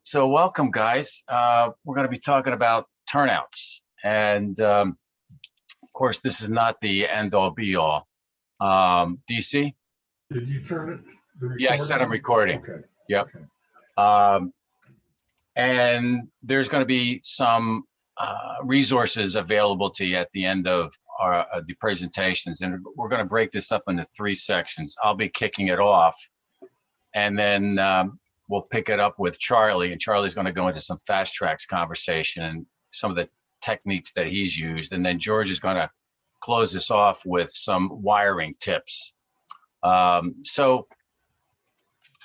So welcome, guys. We're going to be talking about turnouts. And of course, this is not the end all be all. DC? Did you turn it? Yeah, I said I'm recording. Okay. Yep. Okay. And there's going to be some resources available to you at the end of the presentations. And we're going to break this up into 3 sections. I'll be kicking it off. And then we'll pick it up with Charlie, and Charlie's going to go into some fast tracks conversation and some of the techniques that he's used. And then George is going to close this off with some wiring tips. So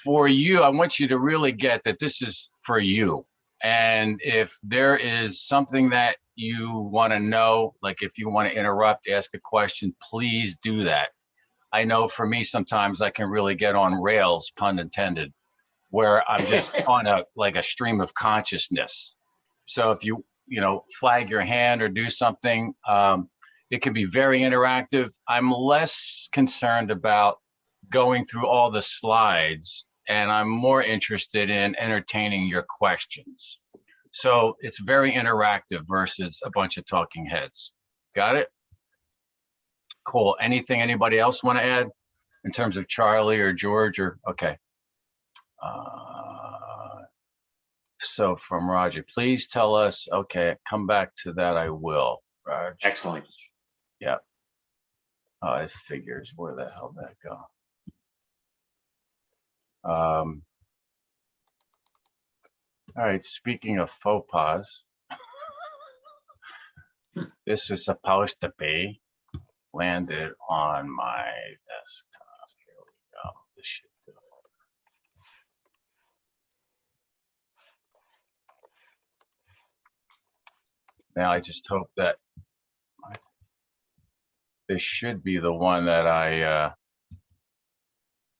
for you, I want you to really get that this is for you. And if there is something that you want to know, like if you want to interrupt, ask a question, please do that. I know for me, sometimes I can really get on rails, pun intended, where I'm just on a stream of consciousness. So if you flag your hand or do something, it can be very interactive. I'm less concerned about going through all the slides, and I'm more interested in entertaining your questions. So it's very interactive versus a bunch of talking heads. Got it? Cool. Anything anybody else want to add in terms of Charlie or George or okay? So from Roger, please tell us. Okay, come back to that. I will. Roger. Excellent. Yeah. Oh, it figures. Where the hell did that go? All right. Speaking of faux pas, this is supposed to be landed on my desktop. Here we go. This should do. Now I just hope that this should be the one that I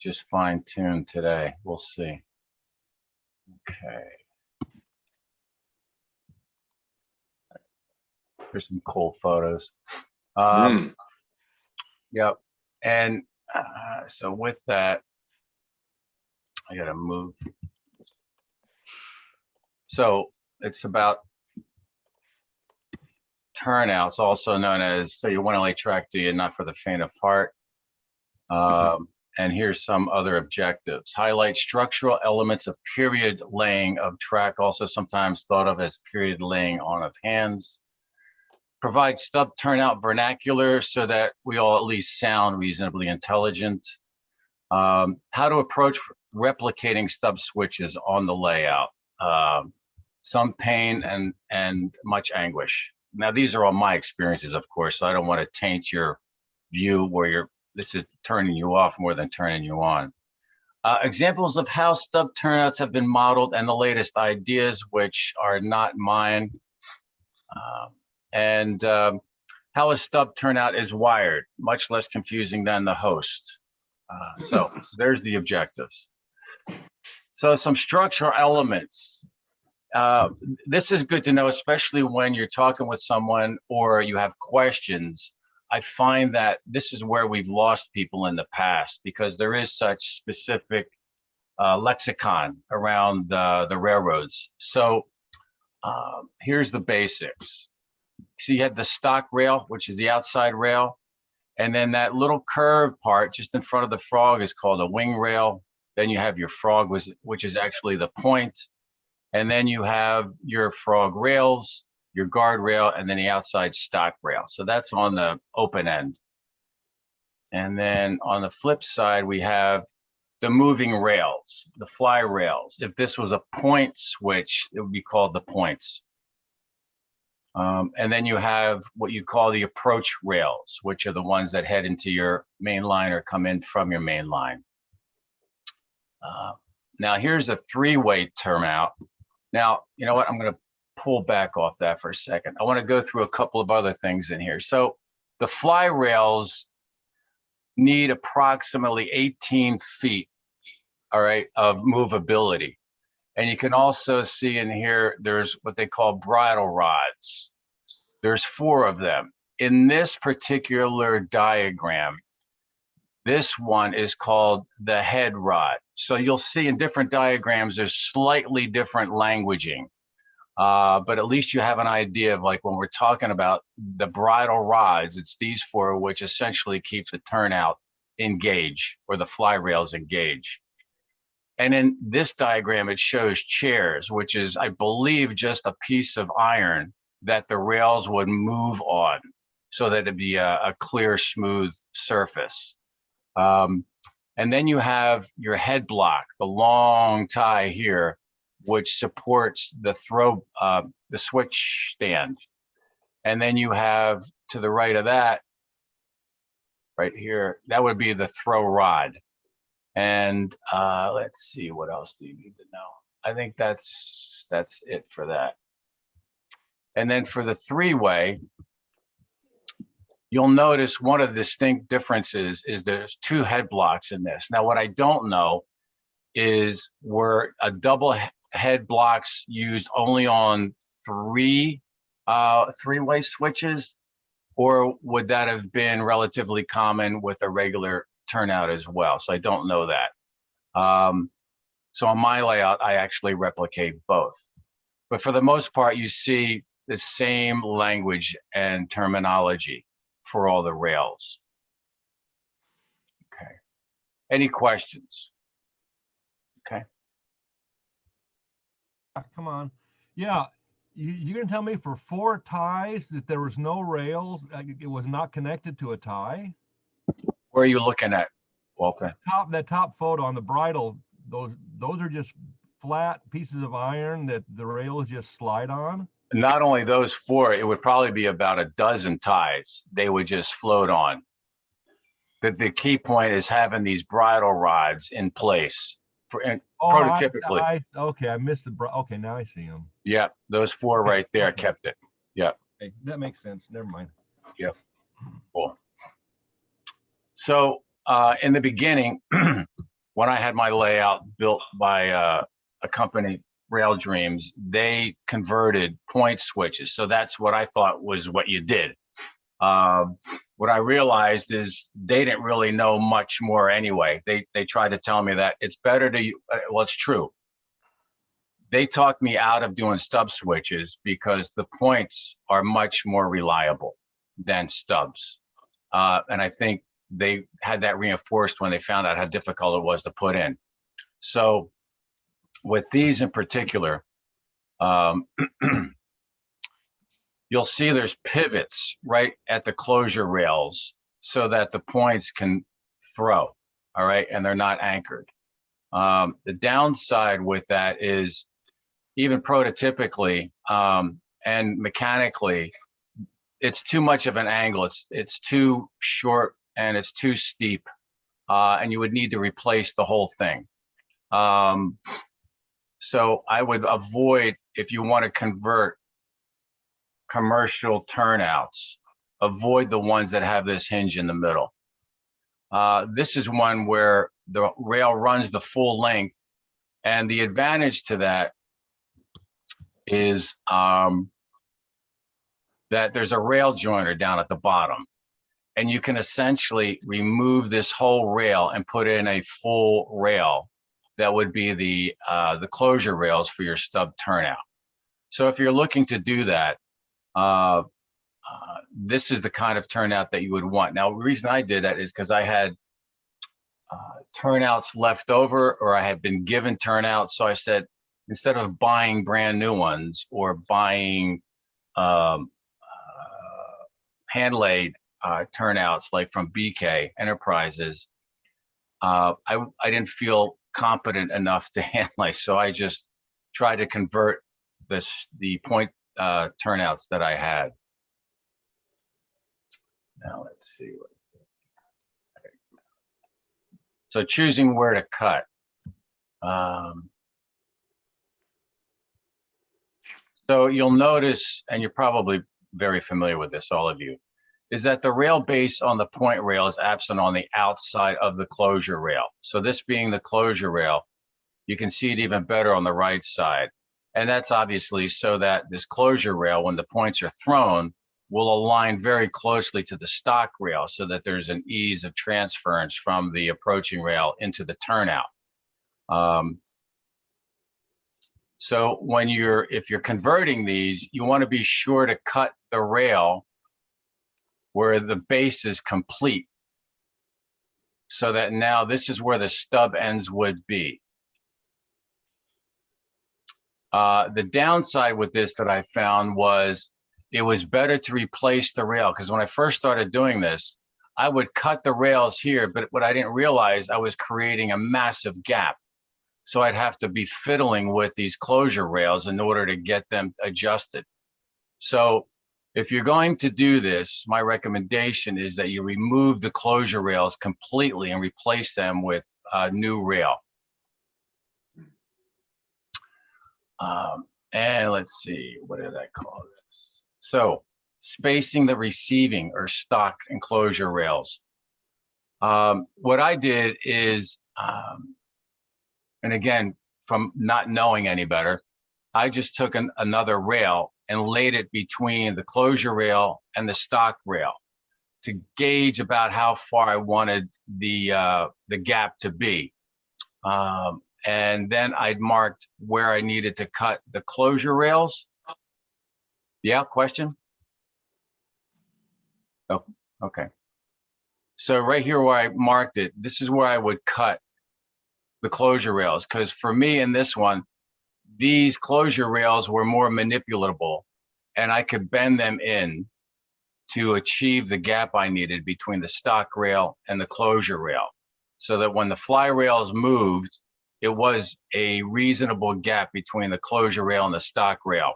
just fine-tuned today. We'll see. Okay. Here's some cool photos. Yep. And so with that, I gotta move. So it's about turnouts, also known as, so you want to lay track to you, not for the faint of heart. And here's some other objectives. Highlight structural elements of period laying of track, also sometimes thought of as period laying on of hands. Provide stub turnout vernacular so that we all at least sound reasonably intelligent. How to approach replicating stub switches on the layout. Some pain and much anguish. Now, these are all my experiences, of course, so I don't want to taint your view where this is turning you off more than turning you on. Examples of how stub turnouts have been modeled and the latest ideas, which are not mine. And how a stub turnout is wired, much less confusing than the host. So there's the objectives. So some structural elements. This is good to know, especially when you're talking with someone or you have questions. I find that this is where we've lost people in the past because there is such specific lexicon around the railroads. So here's the basics. So you had the stock rail, which is the outside rail. And then that little curved part just in front of the frog is called a wing rail. Then you have your frog, which is actually the point. And then you have your frog rails, your guard rail, and then the outside stock rail. So that's on the open end. And then on the flip side, we have the moving rails, the fly rails. If this was a point switch, it would be called the points. And then you have what you call the approach rails, which are the ones that head into your main line or come in from your main line. Now here's a 3-way turnout. Now, you know what? I'm going to pull back off that for a second. I want to go through a couple of other things in here. So the fly rails need approximately 18 feet, all right, of movability. And you can also see in here, there's what they call bridle rods. There's 4 of them. In this particular diagram, this one is called the head rod. So you'll see in different diagrams, there's slightly different languaging. But at least you have an idea of, like, when we're talking about the bridle rods, it's these four which essentially keep the turnout engaged, or the fly rails engaged. And in this diagram, it shows chairs, which is, I believe, just a piece of iron that the rails would move on so that it'd be a clear, smooth surface. And then you have your head block, the long tie here, which supports the the switch stand. And then you have, to the right of that, right here, that would be the throw rod. And let's see, what else do you need to know? I think that's it for that. And then for the three-way, you'll notice one of the distinct differences is there's two head blocks in this. Now, what I don't know is, were a double head blocks used only on three-way switches, or would that have been relatively common with a regular turnout as well? So I don't know that. So on my layout, I actually replicate both. But for the most part, you see the same language and terminology for all the rails. Okay. Any questions? Okay. Come on. Yeah, you're going to tell me for 4 ties that there was no rails, it was not connected to a tie? Where are you looking at, Walter? That top photo on the bridle, those are just flat pieces of iron that the rails just slide on? Not only those 4, it would probably be about a dozen ties they would just float on. The key point is having these bridle rods in place. Prototypically. Okay, I missed okay, now I see them. Yeah, those 4 right there kept it. Yeah. Okay, that makes sense. Never mind. Yep. Cool. So in the beginning, when I had my layout built by a company, Rail Dreams, they converted point switches. So that's what I thought was what you did. What I realized is they didn't really know much more anyway. They tried to tell me that it's better to, well, it's true. They talked me out of doing stub switches because the points are much more reliable than stubs. And I think they had that reinforced when they found out how difficult it was to put in. So with these in particular, you'll see there's pivots right at the closure rails so that the points can throw, all right, and they're not anchored. The downside with that is, even prototypically and mechanically, it's too much of an angle. It's too short and it's too steep, and you would need to replace the whole thing. So I would avoid, if you want to convert commercial turnouts, avoid the ones that have this hinge in the middle. This is one where the rail runs the full length, and the advantage to that is that there's a rail joiner down at the bottom, and you can essentially remove this whole rail and put in a full rail that would be the closure rails for your stub turnout. So if you're looking to do that, this is the kind of turnout that you would want. Now, the reason I did that is because I had turnouts left over, or I had been given turnouts. So I said, instead of buying brand new ones or buying hand-laid turnouts like from BK Enterprises, I didn't feel competent enough to hand lay. So I just tried to convert the point turnouts that I had. Now let's see. So choosing where to cut. So you'll notice, and you're probably very familiar with this, all of you, is that the rail base on the point rail is absent on the outside of the closure rail. So this being the closure rail, you can see it even better on the right side. And that's obviously so that this closure rail, when the points are thrown, will align very closely to the stock rail so that there's an ease of transference from the approaching rail into the turnout. So when if you're converting these, you want to be sure to cut the rail where the base is complete, so that now this is where the stub ends would be. The downside with this that I found was it was better to replace the rail, because when I first started doing this, I would cut the rails here, but what I didn't realize, I was creating a massive gap. So I'd have to be fiddling with these closure rails in order to get them adjusted. So if you're going to do this, my recommendation is that you remove the closure rails completely and replace them with a new rail. And let's see, what did I call this? So spacing the receiving or stock enclosure rails. What I did is, and again, from not knowing any better, I just took another rail and laid it between the closure rail and the stock rail to gauge about how far I wanted the gap to be. And then I'd marked where I needed to cut the closure rails. Yeah, question? Oh, okay. So right here where I marked it, this is where I would cut the closure rails, because for me in this one, these closure rails were more manipulatable and I could bend them in to achieve the gap I needed between the stock rail and the closure rail, so that when the fly rails moved, it was a reasonable gap between the closure rail and the stock rail.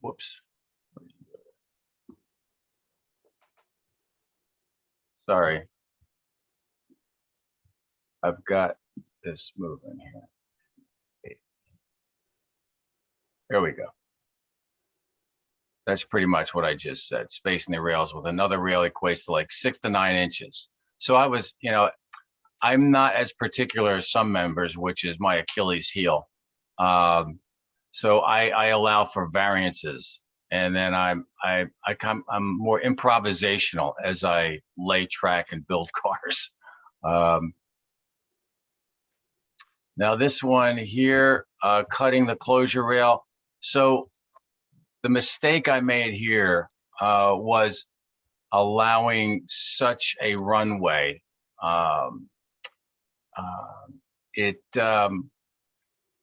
Whoops. Sorry. I've got this moving here. There we go. That's pretty much what I just said. Spacing the rails with another rail equates to like 6 to 9 inches. So I was, I'm not as particular as some members, which is my Achilles heel. So I allow for variances, and then I'm more improvisational as I lay track and build cars. Now this one here, cutting the closure rail. So the mistake I made here was allowing such a runway.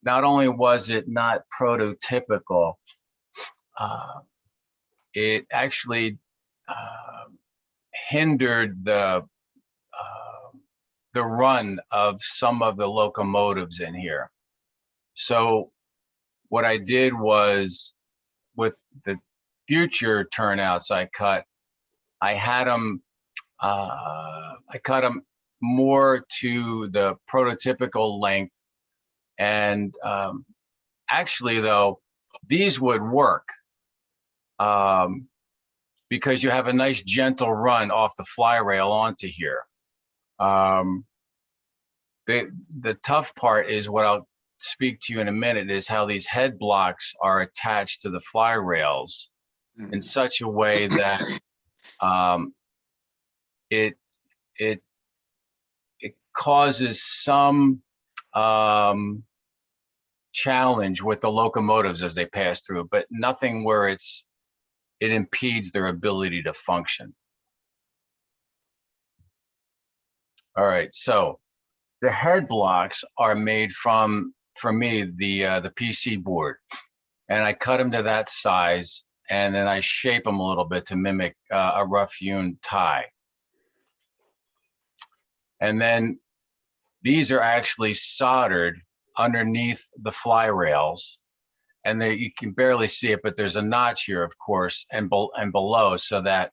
Not only was it not prototypical, it actually hindered the run of some of the locomotives in here. So what I did was, with the future turnouts I cut, I had them, I cut them more to the prototypical length. And actually though, these would work because you have a nice gentle run off the fly rail onto here. The tough part is, what I'll speak to you in a minute, is how these head blocks are attached to the fly rails in such a way that it causes some challenge with the locomotives as they pass through, but nothing where it impedes their ability to function. All right, so the head blocks are made from, for me, the PC board, and I cut them to that size, and then I shape them a little bit to mimic a rough hewn tie. And then these are actually soldered underneath the fly rails, and you can barely see it, but there's a notch here, of course, and below, so that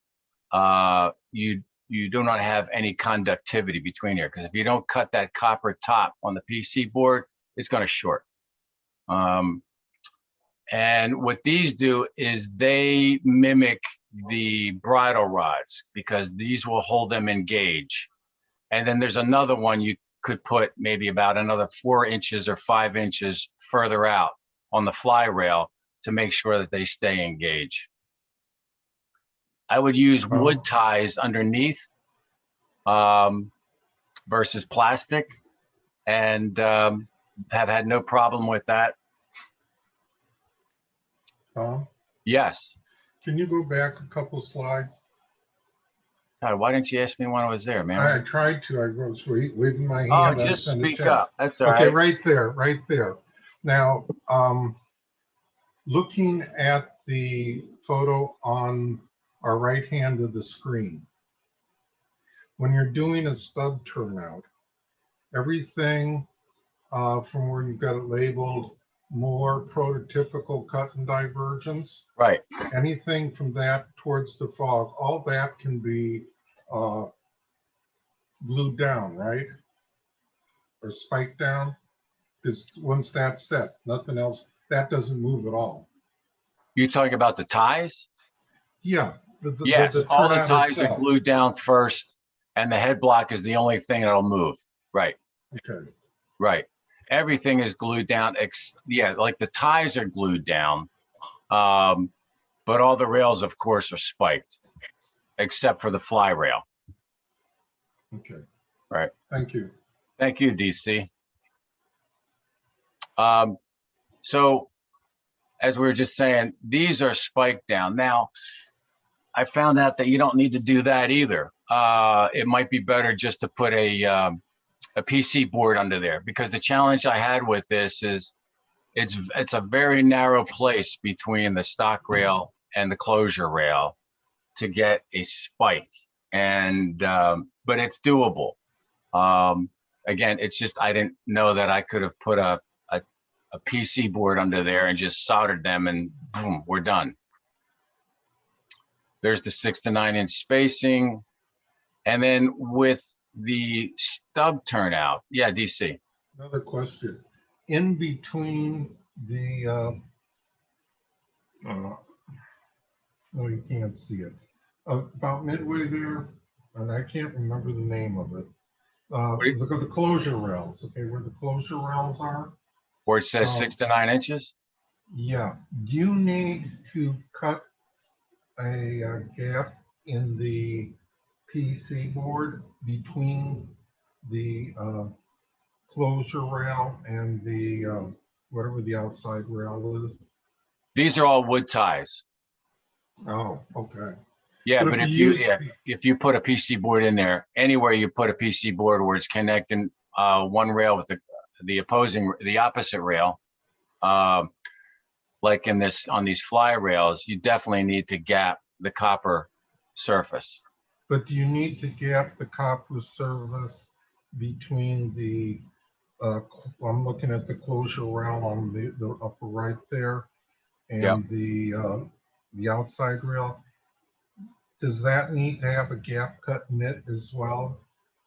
you do not have any conductivity between here, because if you don't cut that copper top on the PC board, it's going to short. And what these do is they mimic the bridle rods, because these will hold them engaged. And then there's another one you could put maybe about another 4 inches or 5 inches further out on the fly rail to make sure that they stay engaged. I would use wood ties underneath versus plastic, and have had no problem with that. Tom, Yes. can you go back a couple slides? God, why didn't you ask me when I was there, man? I tried to, I was waving my hand. Oh, I was just gonna speak check. up. That's all Okay, right. right there, right there. Now, looking at the photo on our right hand of the screen, when you're doing a stub turnout, everything from where you've got it labeled more prototypical cut and divergence, Right. anything from that towards the fog, all that can be glued down, right? Or spiked down, because once that's set, nothing else, that doesn't move at all. You talking about the ties? Yeah. Yes, all the turnout ties are itself. glued down first, and the head block is the only thing that'll move. Right. Okay. Right. Everything is glued down. Yeah, like the ties are glued down, but all the rails, of course, are spiked, except for the fly rail. Okay. Right. Thank you. Thank you, DC. So, as we were just saying, these are spiked down. Now, I found out that you don't need to do that either. It might be better just to put a PC board under there, because the challenge I had with this is it's a very narrow place between the stock rail and the closure rail to get a spike, and but it's doable. Again, it's just I didn't know that I could have put a PC board under there and just soldered them, and boom, we're done. There's the 6 to 9 inch spacing, and then with the stub turnout, yeah, DC. Another question. In between the, oh, you can't see it. About midway there, and I can't remember the name of it. Look at the closure rails, okay, where the closure rails are. Where it says 6 to 9 inches? Yeah. Do you need to cut a gap in the PC board between the closure rail and the whatever the outside rail is? These are all wood ties. Oh, okay. Yeah, but if you use- if you put a PC board in there, anywhere you put a PC board where it's connecting one rail with the opposite rail, like in this on these fly rails, you definitely need to gap the copper surface. But do you need to gap the copper surface between the I'm looking at the closure rail on the upper right there and Yep. the outside rail? Does that need to have a gap cut in it as well?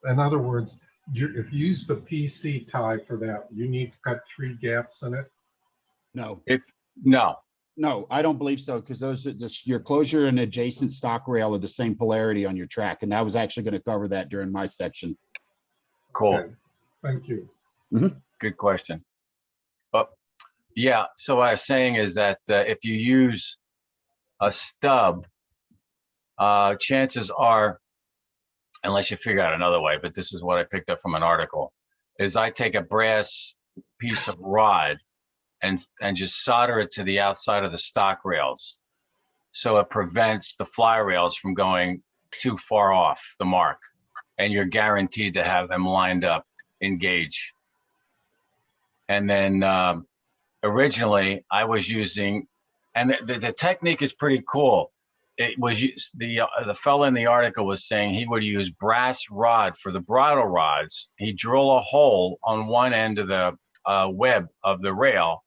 In other words, if you use the PC tie for that, you need to cut 3 gaps in it? No, No, I don't believe so, because those are your closure and adjacent stock rail are the same polarity on your track. And I was actually going to cover that during my section. cool. Okay. Thank you. Good question. But yeah, so what I was saying is that if you use a stub, chances are, unless you figure out another way, but this is what I picked up from an article, is I take a brass piece of rod and just solder it to the outside of the stock rails, so it prevents the fly rails from going too far off the mark, and you're guaranteed to have them lined up in gauge. And then originally I was using, and the technique is pretty cool. It was the fellow in the article was saying he would use brass rod for the bridle rods. He'd drill a hole on one end of the web of the rail,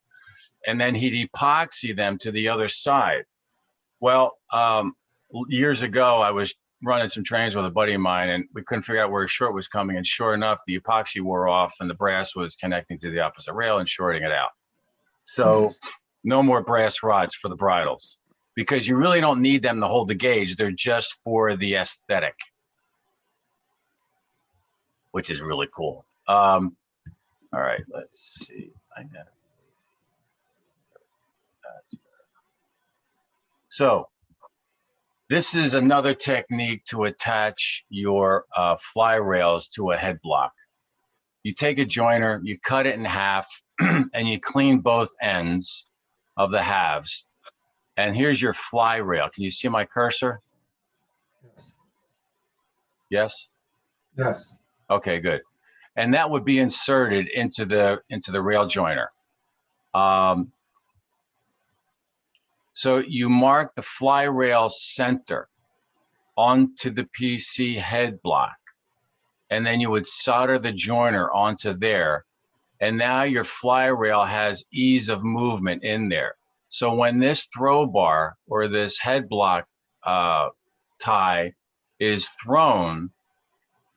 and then he'd epoxy them to the other side. Well, years ago, I was running some trains with a buddy of mine, and we couldn't figure out where his short was coming. And sure enough, the epoxy wore off, and the brass was connecting to the opposite rail and shorting it out. So no more brass rods for the bridles, because you really don't need them to hold the gauge. They're just for the aesthetic, which is really cool. All right, let's see. I got it. So This is another technique to attach your fly rails to a head block. You take a joiner, you cut it in half, and you clean both ends of the halves. And here's your fly rail. Can you see my cursor? Yes? Yes. Okay, good. And that would be inserted into the rail joiner. So you mark the fly rail center onto the PC head block, and then you would solder the joiner onto there. And now your fly rail has ease of movement in there. So when this throw bar or this head block tie is thrown,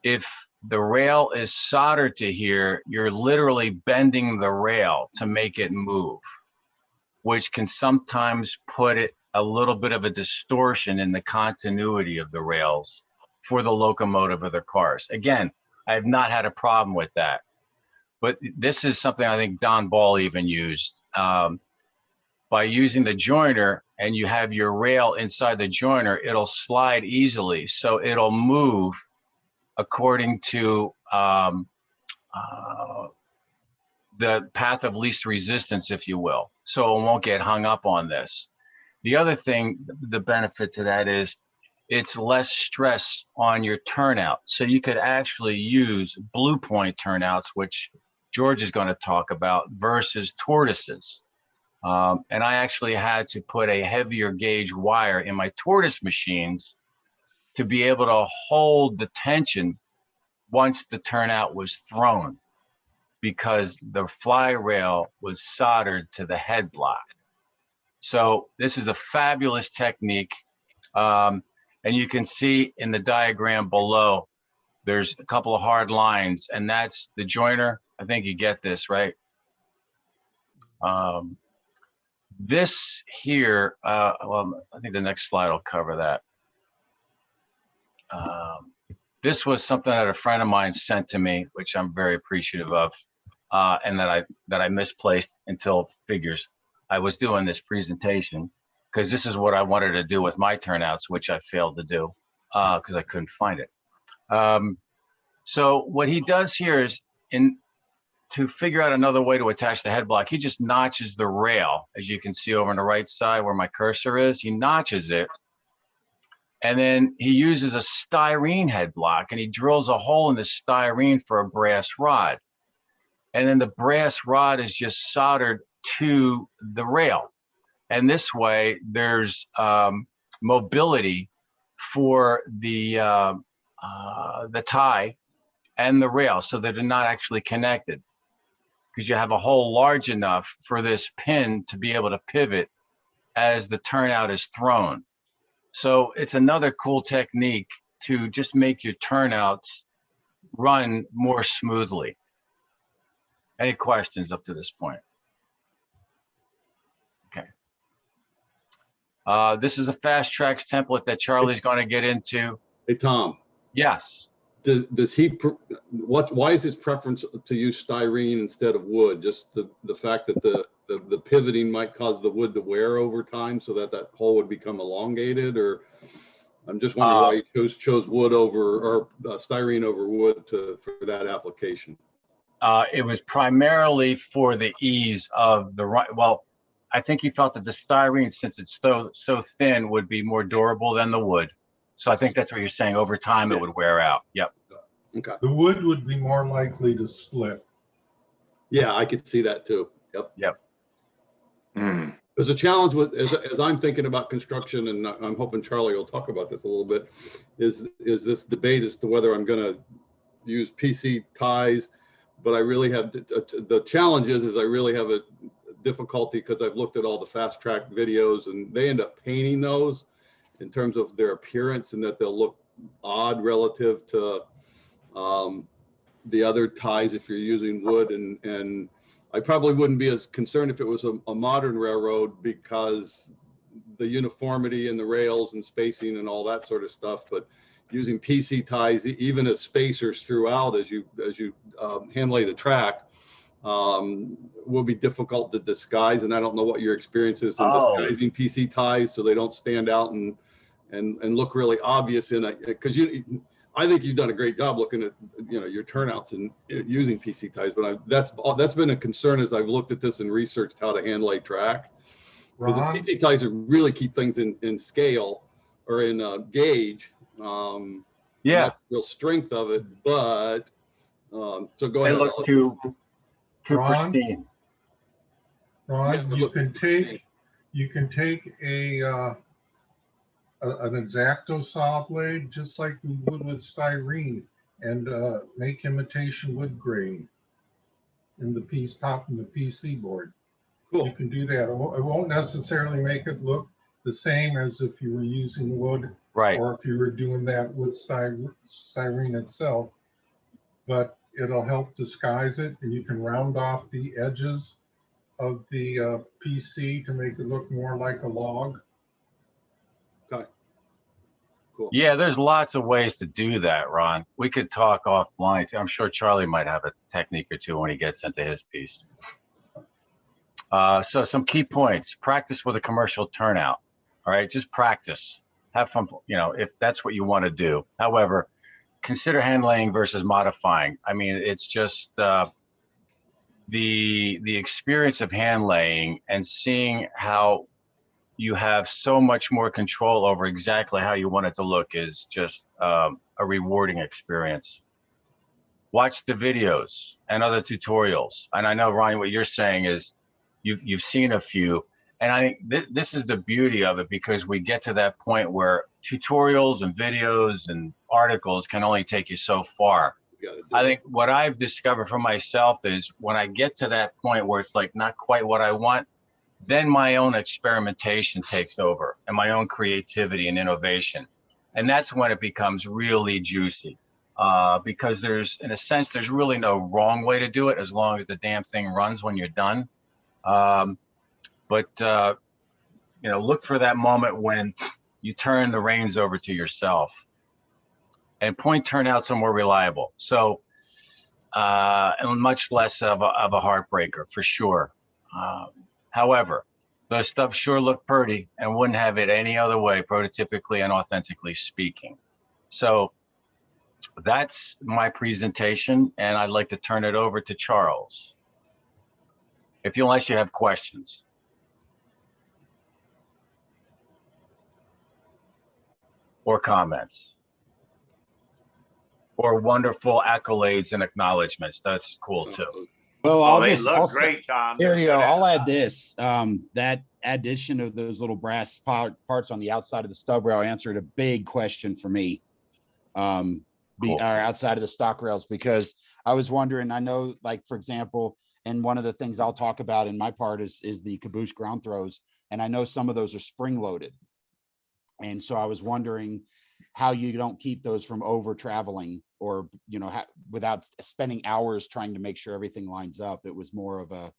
if the rail is soldered to here, you're literally bending the rail to make it move, which can sometimes put it a little bit of a distortion in the continuity of the rails for the locomotive or the cars. Again, I have not had a problem with that. But this is something I think Don Ball even used. By using the joiner and you have your rail inside the joiner, it'll slide easily. So it'll move according to the path of least resistance, if you will. So it won't get hung up on this. The other thing, the benefit to that is it's less stress on your turnout. So you could actually use blue point turnouts, which George is going to talk about, versus tortoises. And I actually had to put a heavier gauge wire in my tortoise machines to be able to hold the tension once the turnout was thrown, because the fly rail was soldered to the head block. So this is a fabulous technique. And you can see in the diagram below, there's a couple of hard lines, and that's the joiner. I think you get this, right? This here, well, I think the next slide will cover that. This was something that a friend of mine sent to me, which I'm very appreciative of, and that I misplaced until figures. I was doing this presentation because this is what I wanted to do with my turnouts, which I failed to do because I couldn't find it. So what he does here is, to figure out another way to attach the head block, he just notches the rail, as you can see over on the right side where my cursor is. He notches it, and then he uses a styrene head block, and he drills a hole in the styrene for a brass rod. And then the brass rod is just soldered to the rail. And this way, there's mobility for the tie and the rail, so that they're not actually connected, because you have a hole large enough for this pin to be able to pivot as the turnout is thrown. So it's another cool technique to just make your turnouts run more smoothly. Any questions up to this point? Okay. This is a fast tracks template that Charlie's going to get into. Hey, Tom. Yes. Does he, why is his preference to use styrene instead of wood? Just the fact that the pivoting might cause the wood to wear over time, so that hole would become elongated? Or I'm just wondering why he chose wood over, or styrene over wood for that application. It was primarily for the ease of the run. Well, I think he felt that the styrene, since it's so thin, would be more durable than the wood. So I think that's what you're saying. Over time, it would wear out. Yep. Okay. The wood would be more likely to split. Yeah, I could see that too. Yep. Yep. There's a challenge with, as I'm thinking about construction, and I'm hoping Charlie will talk about this a little bit, is this debate as to whether I'm going to use PC ties. But I really have, the challenge is I really have a difficulty, because I've looked at all the fast track videos, and they end up painting those in terms of their appearance, and that they'll look odd relative to the other ties if you're using wood. And I probably wouldn't be as concerned if it was a modern railroad, because the uniformity in the rails and spacing and all that sort of stuff. But using PC ties, even as spacers throughout, as you hand lay the track, will be difficult to disguise. And I don't know what your experience is in disguising PC ties so they don't stand out and and look really obvious in it, because I think you've done a great job looking at, your turnouts and using PC ties, but that's been a concern as I've looked at this and researched how to hand lay track. Because the Ron, PC ties really keep things in scale or in gauge. Yeah, That's the real strength of it, but so go it ahead. looks too Ron? pristine. Ron, Yeah, you look- can take an X-Acto saw blade, just like we would with styrene, and make imitation wood grain in the top and the PC board. You Cool. can do that. It won't necessarily make it look the same as if you were using wood, Right. or if you were doing that with styrene itself, but it'll help disguise it, and you can round off the edges of the PC to make it look more like a log. Okay. Cool. Yeah, there's lots of ways to do that, Ron. We could talk offline. I'm sure Charlie might have a technique or two when he gets into his piece. So some key points: practice with a commercial turnout. All right, just practice. Have fun, if that's what you want to do. However, consider hand laying versus modifying. I mean, it's just the experience of hand laying and seeing how you have so much more control over exactly how you want it to look is just a rewarding experience. Watch the videos and other tutorials. And I know, Ryan, what you're saying is you've seen a few. And I think this is the beauty of it, because we get to that point where tutorials and videos and articles can only take you so far. I think what I've discovered for myself is when I get to that point where it's like not quite what I want, then my own experimentation takes over and my own creativity and innovation. And that's when it becomes really juicy, because in a sense, there's really no wrong way to do it as long as the damn thing runs when you're done. But look for that moment when you turn the reins over to yourself. And point turnouts are more reliable. So, and much less of a heartbreaker for sure. However, those stubs sure look pretty and wouldn't have it any other way, prototypically and authentically speaking. So that's my presentation, and I'd like to turn it over to Charles. Unless you have questions. Or comments. Or wonderful accolades and acknowledgments. That's cool too. Well, Oh, they look great, Tom. Here Just you go. gotta- I'll add this. That addition of those little brass parts on the outside of the stub rail answered a big question for me. Cool. Or outside of the stock rails, because I was wondering, I know, like, for example, and one of the things I'll talk about in my part is the caboose ground throws. And I know some of those are spring loaded. And so I was wondering how you don't keep those from over traveling, or, without spending hours trying to make sure everything lines up. It was more of a,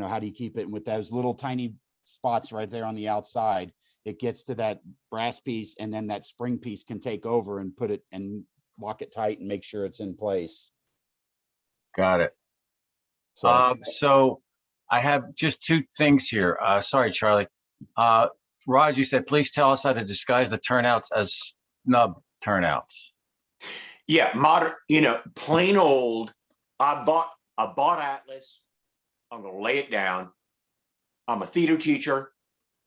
how do you keep it with those little tiny spots right there on the outside? It gets to that brass piece, and then that spring piece can take over and put it and lock it tight and make sure it's in place. Got it. So, So I have just two things here. Sorry, Charlie. Raj, you said, please tell us how to disguise the turnouts as snub turnouts. Yeah, modern, plain old. I bought Atlas. I'm gonna lay it down. I'm a theater teacher.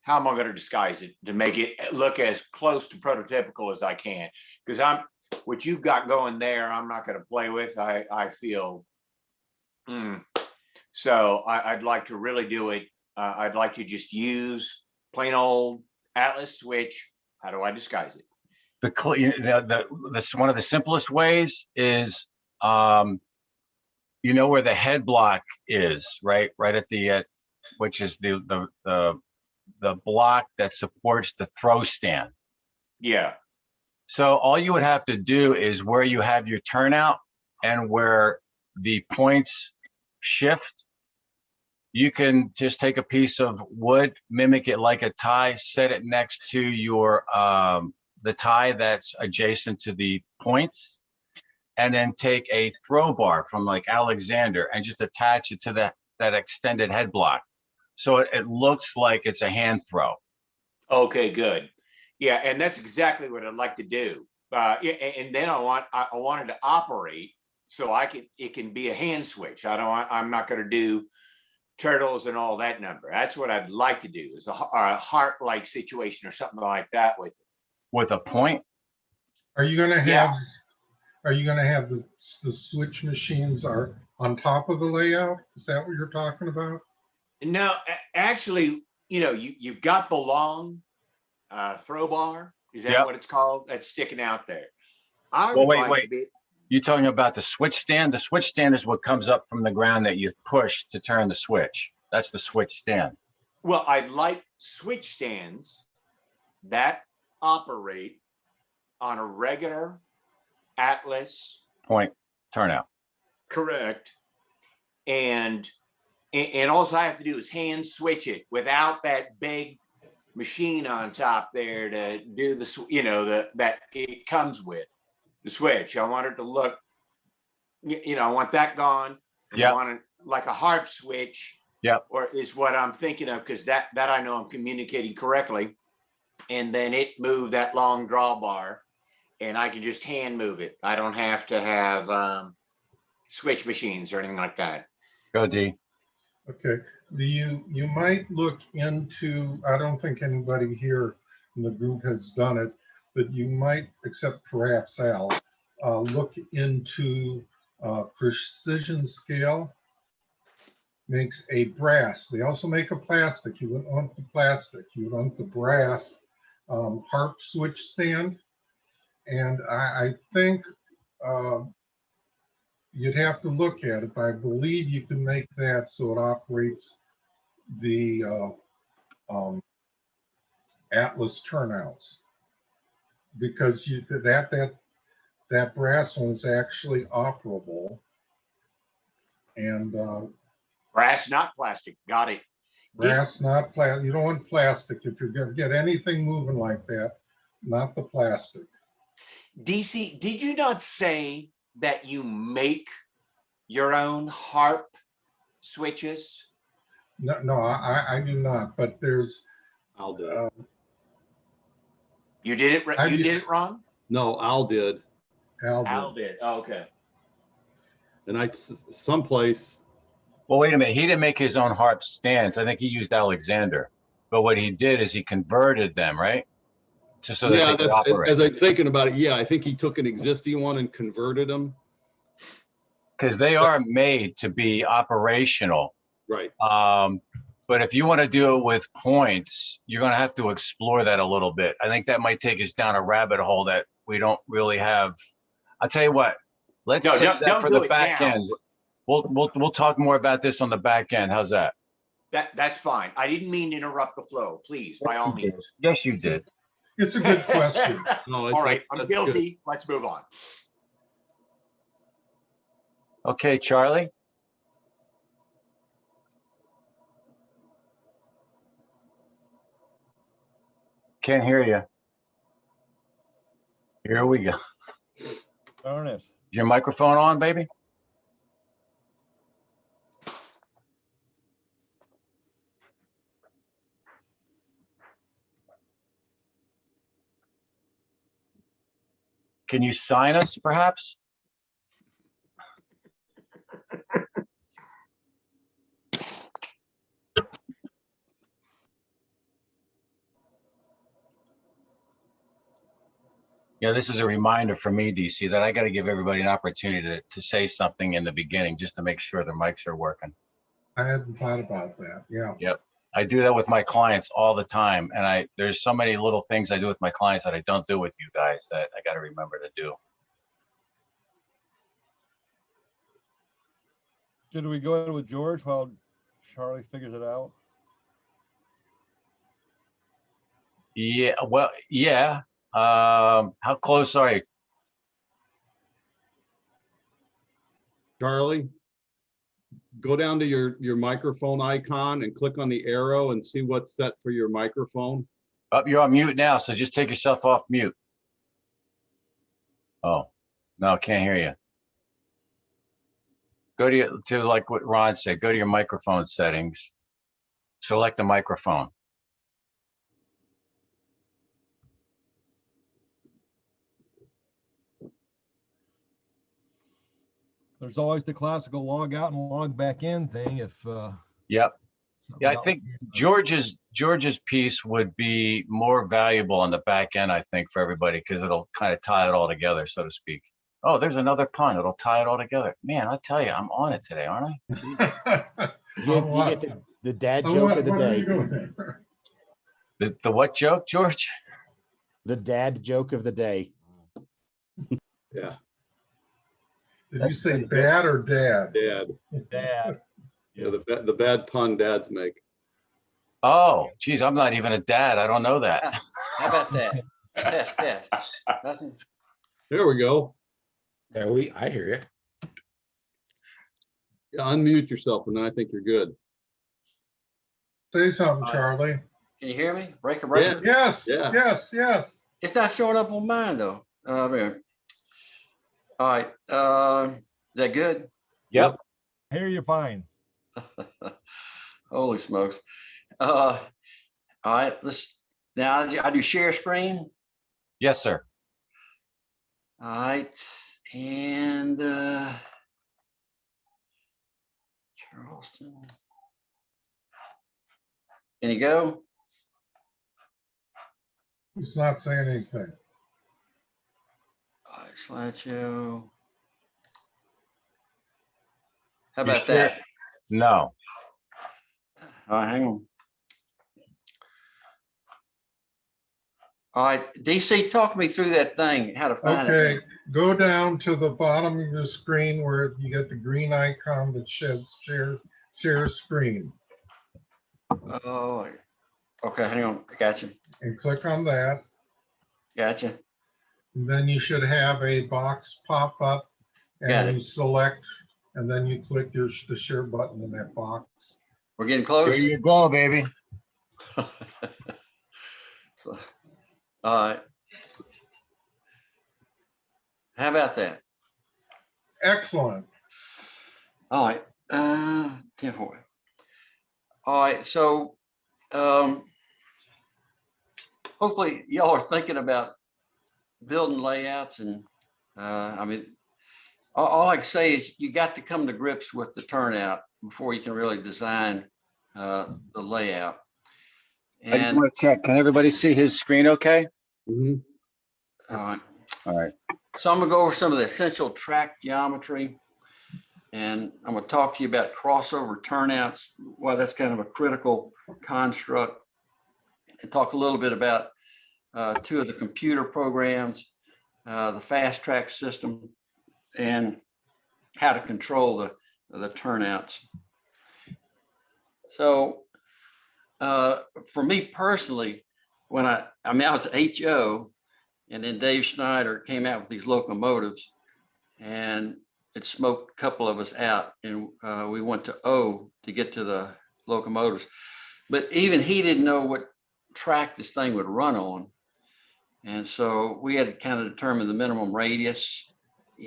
How am I going to disguise it to make it look as close to prototypical as I can? Because what you've got going there, I'm not going to play with. I feel. So I'd like to really do it. I'd like to just use plain old Atlas switch. How do I disguise it? One of the simplest ways is, where the head block is, right at the which is the block that supports the throw stand. Yeah. So all you would have to do is where you have your turnout and where the points shift, you can just take a piece of wood, mimic it like a tie, set it next to your the tie that's adjacent to the points, and then take a throw bar from like Alexander and just attach it to that extended head block. So it looks like it's a hand throw. Okay, good. Yeah, and that's exactly what I'd like to do. Yeah, and then I wanted to operate so it can be a hand switch. I'm not going to do turtles and all that number. That's what I'd like to do, is a heart-like situation or something like that with it. With a point? Are you gonna Yeah. have, are you gonna have the switch machines are on top of the layout? Is that what you're talking about? No, actually, you've got the long throw bar. Is that Yep. what it's called? That's sticking out there. I Well, would wait, like to be. You talking about the switch stand? The switch stand is what comes up from the ground that you push to turn the switch. That's the switch stand. Well, I'd like switch stands that operate on a regular Atlas. Point turnout. Correct. And all I have to do is hand switch it without that big machine on top there to do that it comes with the switch. I want it to look, I want that gone. And Yep. I want it like a harp switch. Yep. Or is what I'm thinking of, because that I know I'm communicating correctly. And then it moved that long drawbar, and I can just hand move it. I don't have to have switch machines or anything like that. Go D. Okay, you might look into, I don't think anybody here in the group has done it, but you might, except perhaps Al, look into Precision Scale. Makes a brass. They also make a plastic. You wouldn't want the plastic. You would want the brass harp switch stand. And I think you'd have to look at it, but I believe you can make that so it operates the Atlas turnouts. Because that brass one is actually operable. And Brass, not plastic. Got it. brass, not plastic. You don't want plastic. If you're gonna get anything moving like that, not the plastic. DC, did you not say that you make your own harp switches? No, I do not, but there's, Al did. You did it. I've You used- did it wrong. No, Al did. Al did. Oh, okay. And someplace, Well, wait a minute. He didn't make his own harp stands. I think he used Alexander. But what he did is he converted them, right? So that yeah, they could that's, operate. as I'm thinking about it, yeah, I think he took an existing one and converted them. Because they are made to be operational. Right. But if you want to do it with points, you're going to have to explore that a little bit. I think that might take us down a rabbit hole that we don't really have. I'll tell you what, let's No, save that don't for do the it back now. end. We'll talk more about this on the back end. How's that? That's fine. I didn't mean to interrupt the flow. Please, by all means. Yes, you did. it's a good question. No, All right, I'm that's guilty. Let's move on. Okay, Charlie. Can't hear you. Here we go. Darn it. Is your microphone on, baby? Can you sign us, perhaps? Yeah, this is a reminder for me, DC, that I got to give everybody an opportunity to say something in the beginning just to make sure their mics are working. I hadn't thought about that. Yeah. Yep. I do that with my clients all the time. And there's so many little things I do with my clients that I don't do with you guys that I got to remember to do. Should we go in with George while Charlie figures it out? Yeah, well, yeah. How close are you? Charlie, go down to your microphone icon and click on the arrow and see what's set for your microphone. Oh, you're on mute now, so just take yourself off mute. Oh, no, can't hear you. Go to like what Ron said, go to your microphone settings, select the microphone. There's always the classical log out and log back in thing if. Yep. something Yeah, I got- think George's piece would be more valuable on the back end, I think, for everybody, because it'll kind of tie it all together, so to speak. Oh, there's another pun. It'll tie it all together. Man, I tell you, I'm on it today, aren't I? You get the dad joke of the day. The what joke, George? The dad joke of the day. Yeah, Did you say bad or dad? dad. Dad. Yeah, the bad pun dads make. Oh, geez, I'm not even a dad. I don't know that. How about that? Test. Nothing. There we go. I hear you. Yeah, unmute yourself and then I think you're good. Say something, Charlie. Can you hear me? Breaker. Yes, Yeah. yes. It's not showing up on mine though. Man. All right. Is that good? Yep. Here you're fine. Holy smokes. All right. Now I do share screen. Yes, sir. All right. And Charleston. Can you go? He's not saying anything. All right, slideshow. How You about share- that? No. All right, hang on. All right, DC, talk me through that thing, how to find it. Okay, go down to the bottom of your screen where you get the green icon that says share screen, Oh, okay, hang on. Gotcha. and click on that. Gotcha. And then you should have a box pop up, Got and it. you select, and then you click the share button in that box. We're getting There close. you go, baby. So, all right. How about that? Excellent. All right. 10-4. All right. So hopefully y'all are thinking about building layouts, and I mean, all I can say is you got to come to grips with the turnout before you can really design the layout. I just And want to check. Can everybody see his screen okay? Mhm. all right. All right. So I'm gonna go over some of the essential track geometry, and I'm gonna talk to you about crossover turnouts, why that's kind of a critical construct, and talk a little bit about two of the computer programs, the fast track system, and how to control the turnouts. So for me personally, when I was at HO, and then Dave Schneider came out with these locomotives, and it smoked a couple of us out, and we went to O to get to the locomotives. But even he didn't know what track this thing would run on. And so we had to kind of determine the minimum radius,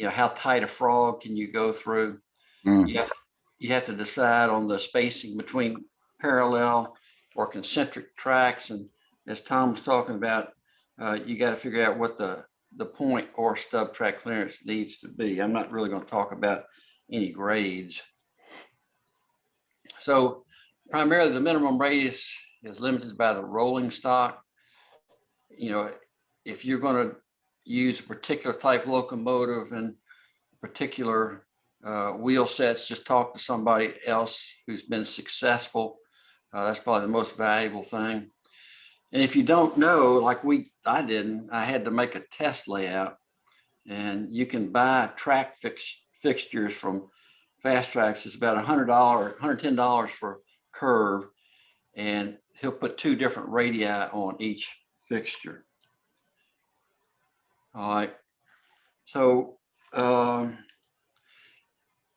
how tight a frog can you go through? Mm. You have to decide on the spacing between parallel or concentric tracks. And as Tom was talking about, you got to figure out what the point or stub track clearance needs to be. I'm not really going to talk about any grades. So primarily the minimum radius is limited by the rolling stock. If you're going to use a particular type locomotive and particular wheel sets, just talk to somebody else who's been successful. That's probably the most valuable thing. And if you don't know, like I had to make a test layout, and you can buy track fixtures from Fast Tracks. It's about $100, $110 for curve, and he'll put 2 different radii on each fixture. All right. So I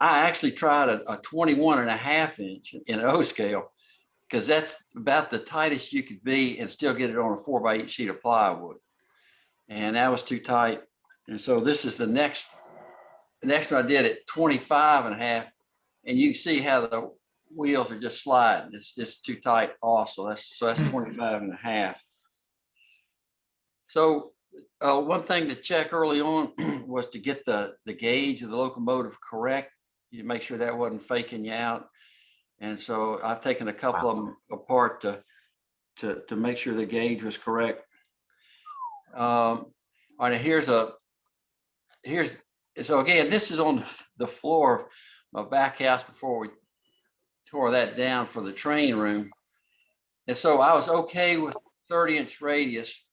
actually tried a 21.5 inch in O scale, because that's about the tightest you could be and still get it on a 4x8 sheet of plywood. And that was too tight. And so this is the next one I did at 25.5. And you can see how the wheels are just sliding. It's just too tight also. That's 25.5. So one thing to check early on was to get the gauge of the locomotive correct. You make sure that wasn't faking you out. And so I've taken a couple of them apart to make sure the gauge was correct. All right, so again, this is on the floor of my back house before we tore that down for the train room. And so I was okay with 30-inch radius.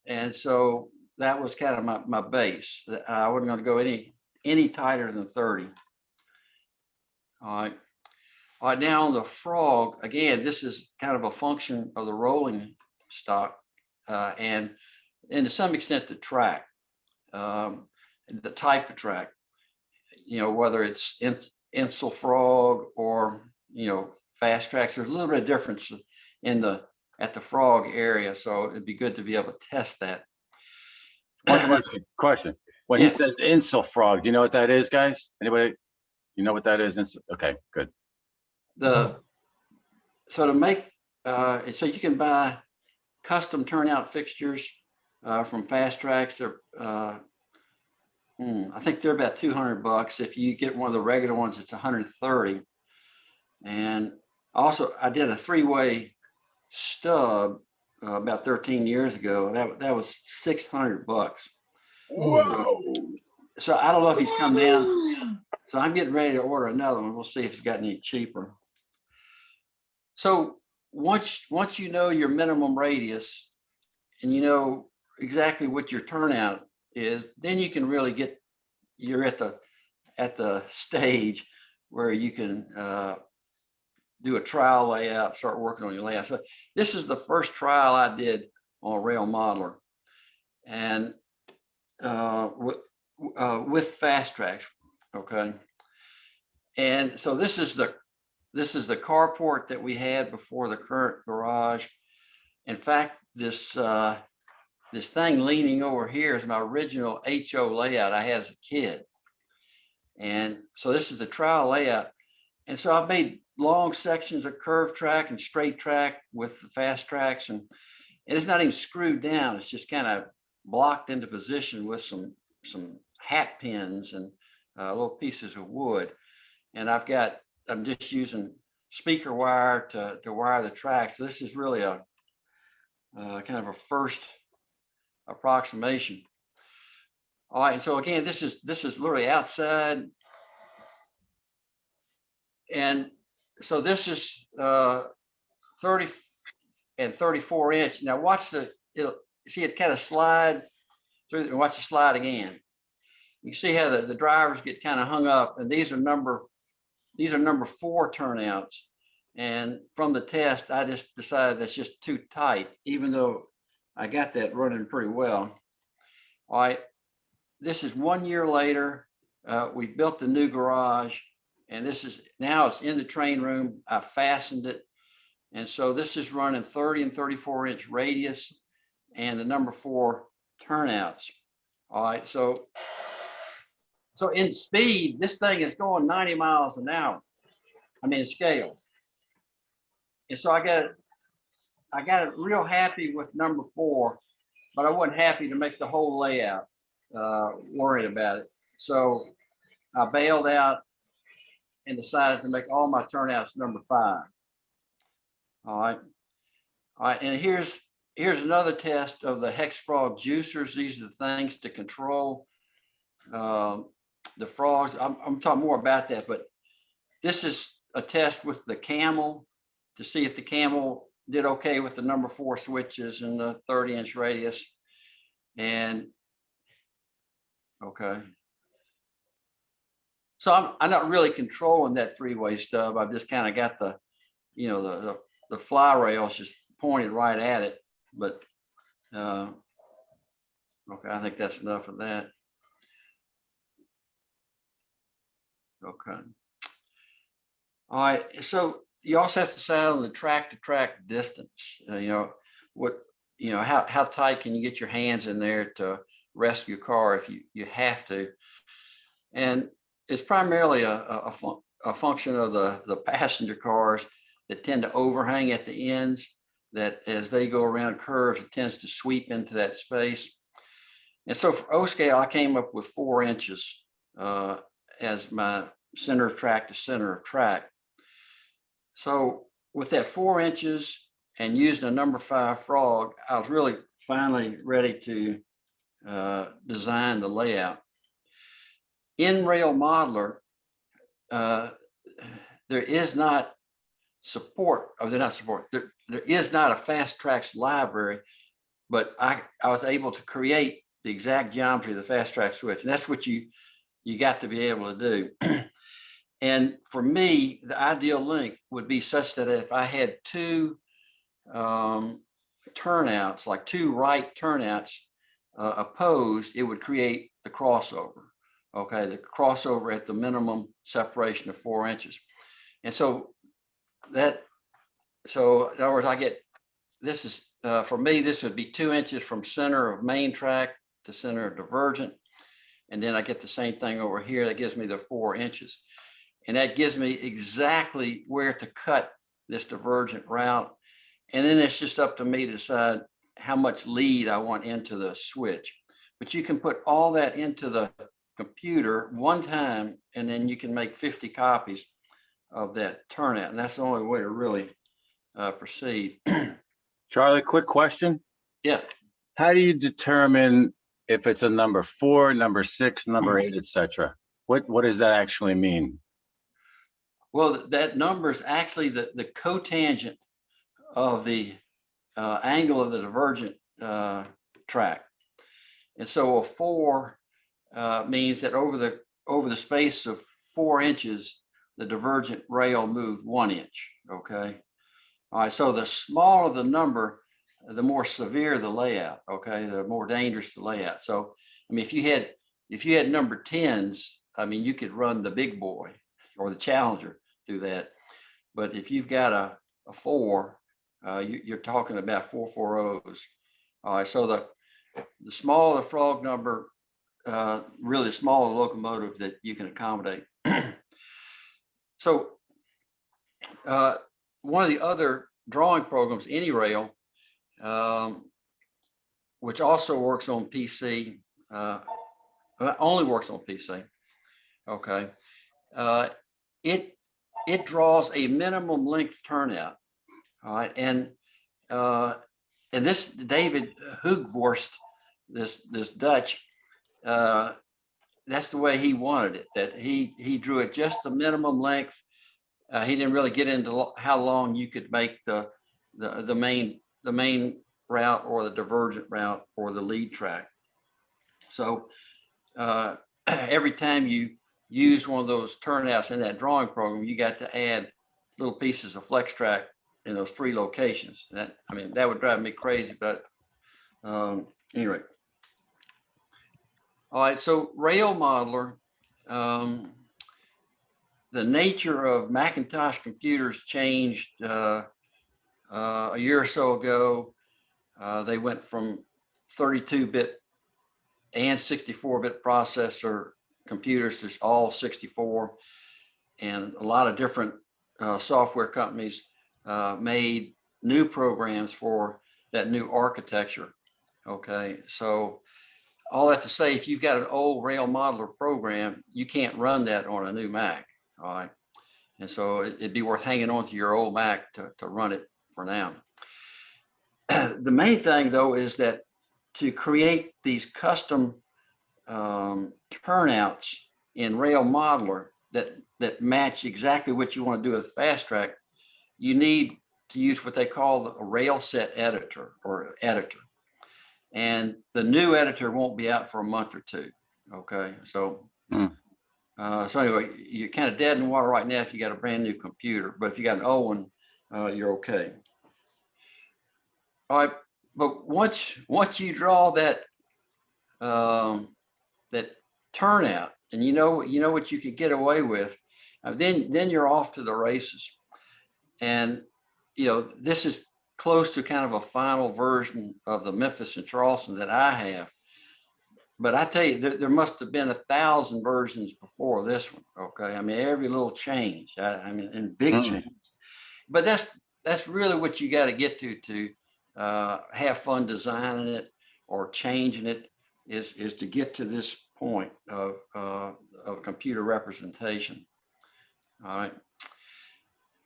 And so that was kind of my base. I wasn't going to go any tighter than 30. All right. All right, now on the frog, again, this is kind of a function of the rolling stock and to some extent the track, the type of track, whether it's Insel frog or, fast tracks. There's a little bit of difference at the frog area. So it'd be good to be able to test that. Question. When he says Insel frog, do you know what that is, guys? Anybody? You know what that is? Okay, good. So to make, so you can buy custom turnout fixtures from Fast Tracks. They're, I think they're about $200. If you get one of the regular ones, it's $130. And also, I did a 3-way stub about 13 years ago. That was $600. Whoa. So I don't know if he's come down. So I'm getting ready to order another one. We'll see if it's got any cheaper. So once you know your minimum radius and you know exactly what your turnout is, then you can really you're at the stage where you can do a trial layout, start working on your layout. So this is the first trial I did on a rail modeler, and with Fast Tracks. Okay. And so this is the carport that we had before the current garage. In fact, this thing leaning over here is my original HO layout I had as a kid. And so this is the trial layout. And so I've made long sections of curved track and straight track with the Fast Tracks, and it's not even screwed down. It's just kind of blocked into position with some hat pins and little pieces of wood. And I'm just using speaker wire to wire the track. So this is really a kind of a first approximation. All right, and so again, this is literally outside. And so this is 30 and 34 inch. Now watch see it kind of slide through and watch it slide again. You see how the drivers get kind of hung up, and these are number 4 turnouts. And from the test, I just decided that's just too tight, even though I got that running pretty well. All right, this is 1 year later. We built the new garage, and now it's in the train room. I fastened it. And so this is running 30 and 34 inch radius and the number 4 turnouts. All right, so in speed, this thing is going 90 miles an hour. I mean, scale. And so I got it real happy with number 4, but I wasn't happy to make the whole layout, worried about it. So I bailed out and decided to make all my turnouts number 5. All right. And here's another test of the hex frog juicers. These are the things to control the frogs. I'm talking more about that, but this is a test with the camel to see if the camel did okay with the number 4 switches and the 30-inch radius. And okay. So I'm not really controlling that 3-way stub. I've just kind of got the fly rails just pointed right at it. But okay, I think that's enough of that. Okay. All right. So you also have to decide on the track-to-track distance. How tight can you get your hands in there to rescue a car if you have to? And it's primarily a function of the passenger cars that tend to overhang at the ends, that as they go around curves, it tends to sweep into that space. And so for O scale, I came up with 4 inches as my center of track to center of track. So with that 4 inches and using a number 5 frog, I was really finally ready to design the layout. In Rail Modeler, there is not support, or they're not support, there is not a Fast Tracks library, but I was able to create the exact geometry of the Fast Track switch. And that's what you got to be able to do. And for me, the ideal length would be such that if I had 2 turnouts, like 2 right turnouts opposed, it would create the crossover. Okay, the crossover at the minimum separation of 4 inches. And so in other words, I get, this is, for me, this would be 2 inches from center of main track to center of divergent. And then I get the same thing over here. That gives me the 4 inches. And that gives me exactly where to cut this divergent route. And then it's just up to me to decide how much lead I want into the switch. But you can put all that into the computer one time, and then you can make 50 copies of that turnout. And that's the only way to really proceed. Charlie, quick question. Yeah. How do you determine if it's a number 4, number 6, number 8, etc.? What does that actually mean? Well, that number is actually the cotangent of the angle of the divergent track. And so a 4 means that over the space of 4 inches, the divergent rail moved 1 inch. Okay. All right. So the smaller the number, the more severe the layout. Okay. The more dangerous the layout. So, I mean, if you had number 10s, I mean, you could run the big boy or the Challenger through that. But if you've got a 4, you're talking about 4 4-0s. All right. So the smaller the frog number, really small locomotive that you can accommodate. So one of the other drawing programs, AnyRail, which also works on PC, only works on PC. Okay. It draws a minimum length turnout. All right. And this David Hoogvorst, this Dutch, that's the way he wanted it, that he drew it just the minimum length. He didn't really get into how long you could make the main route or the divergent route or the lead track. So every time you use one of those turnouts in that drawing program, you got to add little pieces of flex track in those 3 locations. That would drive me crazy, but anyway. All right, so Rail Modeler, the nature of Macintosh computers changed a year or so ago. They went from 32-bit and 64-bit processor computers to all 64, and a lot of different software companies made new programs for that new architecture. Okay, so all that to say, if you've got an old Rail Modeler program, you can't run that on a new Mac. All right, and so it'd be worth hanging on to your old Mac to run it for now. The main thing, though, is that to create these custom turnouts in Rail Modeler that match exactly what you want to do with Fast Track, you need to use what they call a rail set editor or editor. And the new editor won't be out for a month or 2. Okay, so so anyway, you're kind of dead in the water right now if you got a brand new computer, but if you got an old one, you're okay. All right, but once you draw that that turnout, and you know what you could get away with, then you're off to the races. And this is close to kind of a final version of the Memphis and Charleston that I have. But I tell you, there must have been 1,000 versions before this one. Okay, I mean, every little change, and big change. But that's really what you got to get to have fun designing it or changing it is to get to this point of computer representation. All right.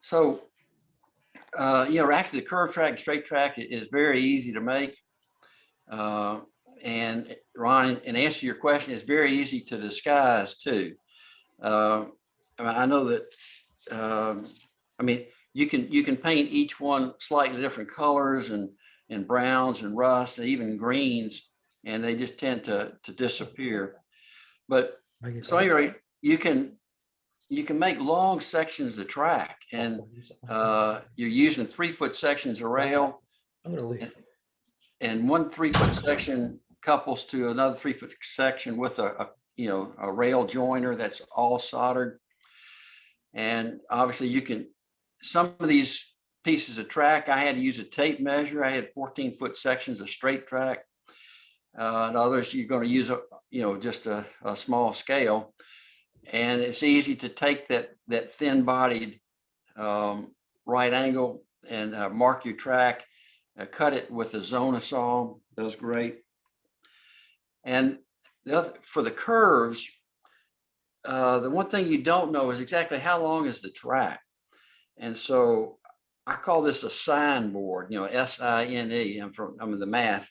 So, actually the curve track and straight track is very easy to make. And Ron, in answer to your question, it's very easy to disguise too. I know that, you can paint each one slightly different colors and browns and rust and even greens, and they just tend to disappear. But so anyway, you can make long sections of track, and you're using 3-foot sections of rail. I'm gonna leave. And 1 3-foot section couples to another 3-foot section with a rail joiner that's all soldered. And obviously some of these pieces of track, I had to use a tape measure. I had 14-foot sections of straight track. And others, you're going to use just a small scale. And it's easy to take that thin bodied right angle and mark your track, cut it with a Zona saw. Does great. And for the curves, the one thing you don't know is exactly how long is the track. And so I call this a sign board, S-I-N-E. I'm in the math.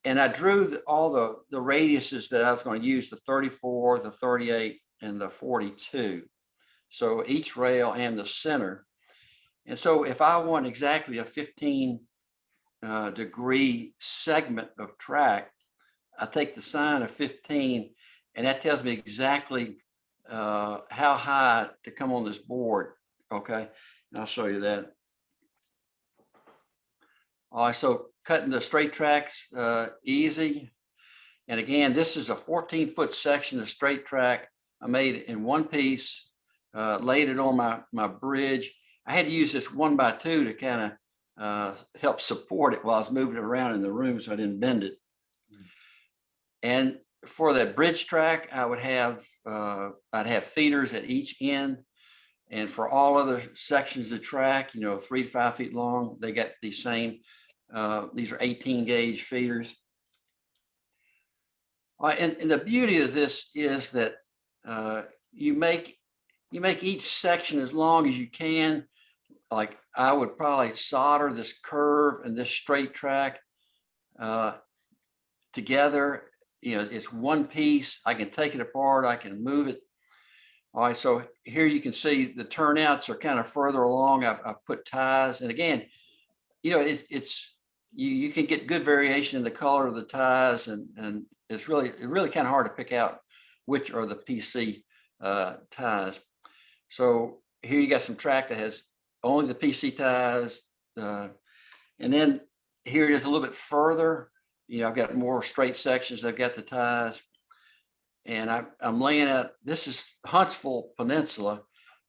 And I drew all the radiuses that I was going to use, the 34, the 38, and the 42. So each rail and the center. And so if I want exactly a 15 degree segment of track, I take the sine of 15, and that tells me exactly how high to come on this board. Okay, and I'll show you that. All right, so cutting the straight tracks, easy. And again, this is a 14-foot section of straight track. I made it in one piece, laid it on my bridge. I had to use this 1x2 to kind of help support it while I was moving it around in the room so I didn't bend it. And for that bridge track, I would have I'd have feeders at each end. And for all other sections of track, 3 to 5 feet long, they got the same. These are 18 gauge feeders. And the beauty of this is that you make each section as long as you can. Like I would probably solder this curve and this straight track together. It's one piece. I can take it apart. I can move it. All right, so here you can see the turnouts are kind of further along. I've put ties, and again, you can get good variation in the color of the ties, and it's really kind of hard to pick out which are the PC ties. So here you got some track that has only the PC ties, and then here it is a little bit further. I've got more straight sections. I've got the ties. And I'm laying out, this is Huntsville Peninsula,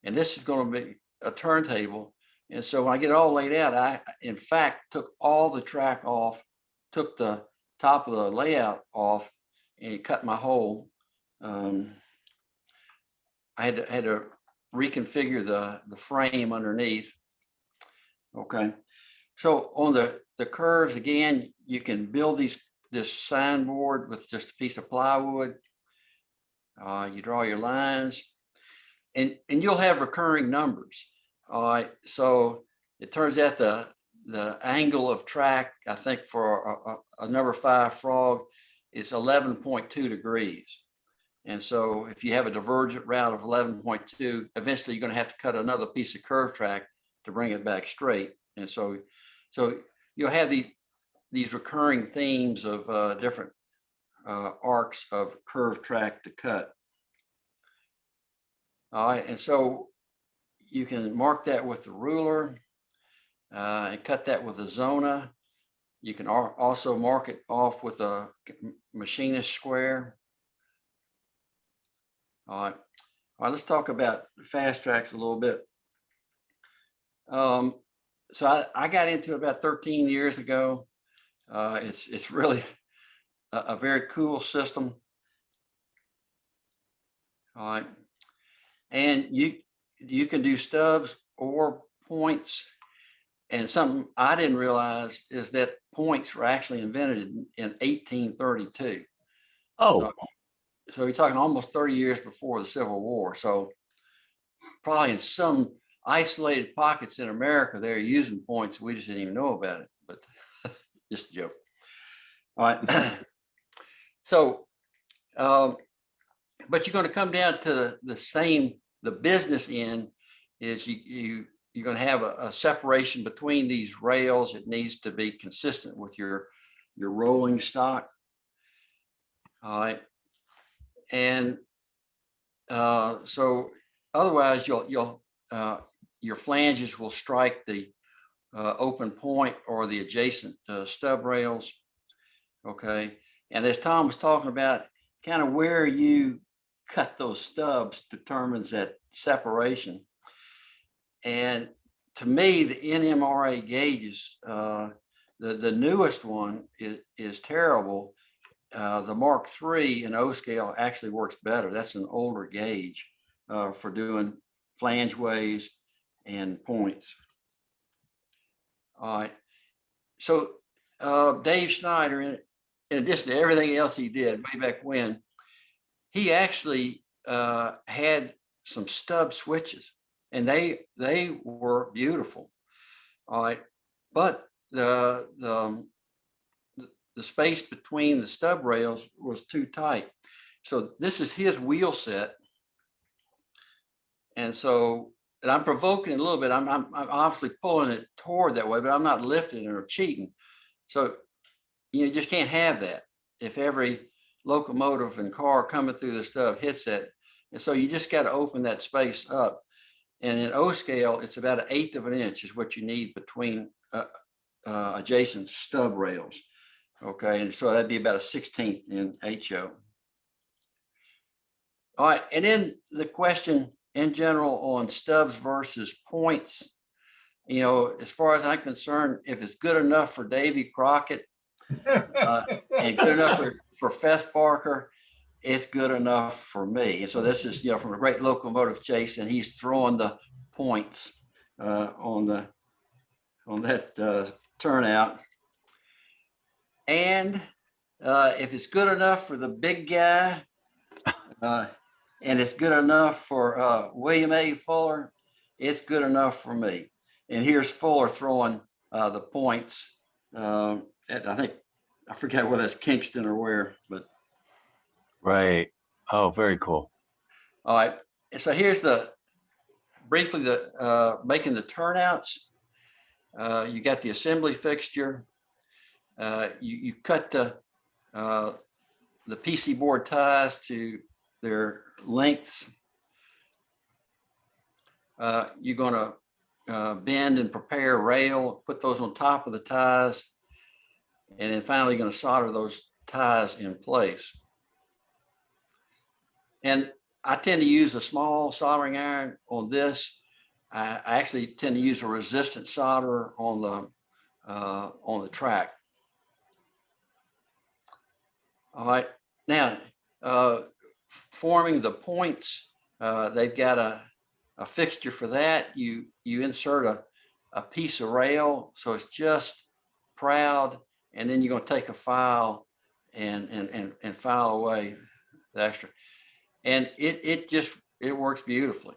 and this is going to be a turntable. And so when I get it all laid out, I, in fact, took all the track off, took the top of the layout off, and cut my hole. I had to reconfigure the frame underneath. Okay. So on the curves, again, you can build this sign board with just a piece of plywood. You draw your lines, and you'll have recurring numbers. All right, so it turns out the angle of track, I think for a number 5 frog, is 11.2 degrees. And so if you have a divergent route of 11.2, eventually you're going to have to cut another piece of curve track to bring it back straight. And so you'll have these recurring themes of different arcs of curved track to cut. All right, and so you can mark that with the ruler and cut that with a Zona. You can also mark it off with a machinist square. All right, let's talk about fast tracks a little bit. So I got into it about 13 years ago. It's really a very cool system. All right, and you can do stubs or points, And something I didn't realize is that points were actually invented in 1832. Oh, So you're talking almost 30 years before the Civil War. So probably in some isolated pockets in America, they're using points. We just didn't even know about it, but just a joke. All right. So, but you're going to come down to the business end is you're going to have a separation between these rails. It needs to be consistent with your rolling stock. All right. And so otherwise your flanges will strike the open point or the adjacent stub rails. Okay. And as Tom was talking about, kind of where you cut those stubs determines that separation. And to me, the NMRA gauges, the newest one is terrible. The Mark III in O scale actually works better. That's an older gauge for doing flange ways and points. All right. So Dave Schneider, in addition to everything else he did way back when, he actually had some stub switches, and they were beautiful. All right, but the space between the stub rails was too tight. So this is his wheel set, and I'm provoking it a little bit. I'm obviously pulling it toward that way, but I'm not lifting it or cheating. So you just can't have that if every locomotive and car coming through the stub hits that. And so you just got to open that space up. And in O scale, it's about 1/8 of an inch is what you need between adjacent stub rails. Okay, and so that'd be about 1/16 in HO. All right, and then the question in general on stubs versus points, as far as I'm concerned, if it's good enough for Davy Crockett and good enough for Fess Parker, it's good enough for me. And so this is, from the Great Locomotive Chase, and he's throwing the points on that turnout. And if it's good enough for the big guy, and it's good enough for William A. Fuller, it's good enough for me. And here's Fuller throwing the points. I forget whether it's Kingston or where, but. right. Oh, very cool. All right. So here's briefly making the turnouts. You got the assembly fixture. You cut the PC board ties to their lengths. You're going to bend and prepare rail, put those on top of the ties, and then finally going to solder those ties in place. And I tend to use a small soldering iron on this. I actually tend to use a resistant solderer on the track. All right. Now, forming the points, they've got a fixture for that. You insert a piece of rail, so it's just proud, and then you're going to take a file and file away the extra. And it works beautifully.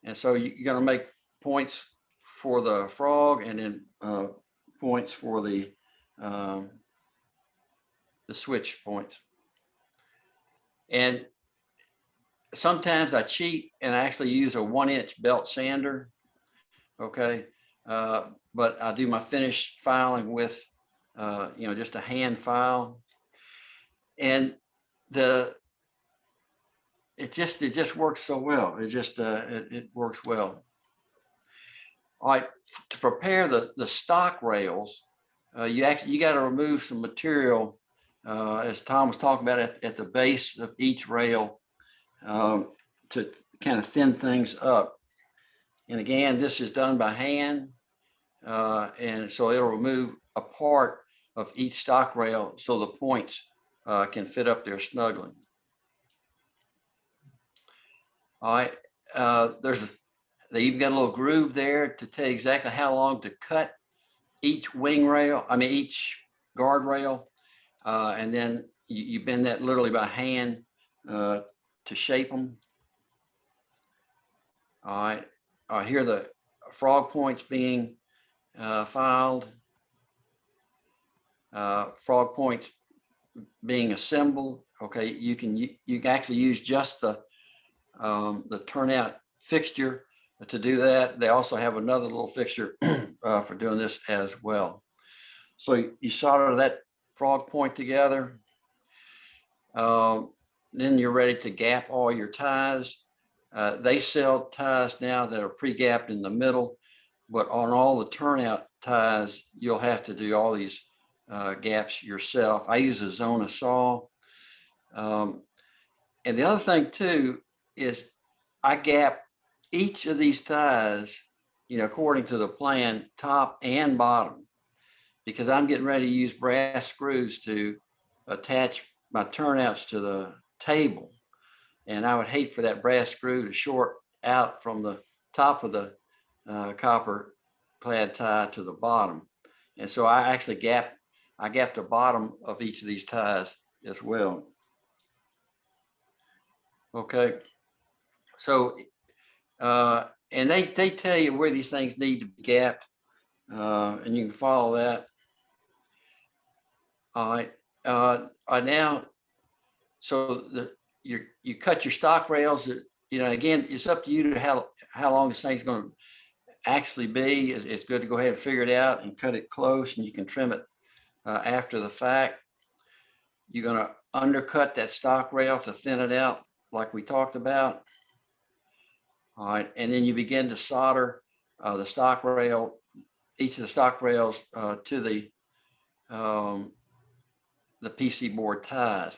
And so you're going to make points for the frog, and then points for the switch points. And sometimes I cheat and I actually use a 1-inch belt sander. Okay. But I do my finish filing with, just a hand file. And it just works so well. It works well. All right, to prepare the stock rails, you got to remove some material, as Tom was talking about, at the base of each rail, to kind of thin things up. And again, this is done by hand, and so it'll remove a part of each stock rail so the points can fit up there snugly. All right, they even got a little groove there to tell you exactly how long to cut each wing rail, each guardrail, and then you bend that literally by hand to shape them. All right. Here are the frog points being filed. Frog points being assembled. Okay, you can actually use just the turnout fixture to do that. They also have another little fixture for doing this as well. So you solder that frog point together. Then you're ready to gap all your ties. They sell ties now that are pre-gapped in the middle, but on all the turnout ties, you'll have to do all these gaps yourself. I use a Zona saw. And the other thing too is I gap each of these ties, according to the plan, top and bottom, because I'm getting ready to use brass screws to attach my turnouts to the table. And I would hate for that brass screw to short out from the top of the copper clad tie to the bottom. And so I actually gap the bottom of each of these ties as well. Okay. So, and they tell you where these things need to be gapped, and you can follow that. All right. Now, so you cut your stock rails. Again, it's up to you to how long this thing's going to actually be. It's good to go ahead and figure it out and cut it close, and you can trim it after the fact. You're going to undercut that stock rail to thin it out, like we talked about. All right, and then you begin to solder the stock rail, each of the stock rails to the PC board ties.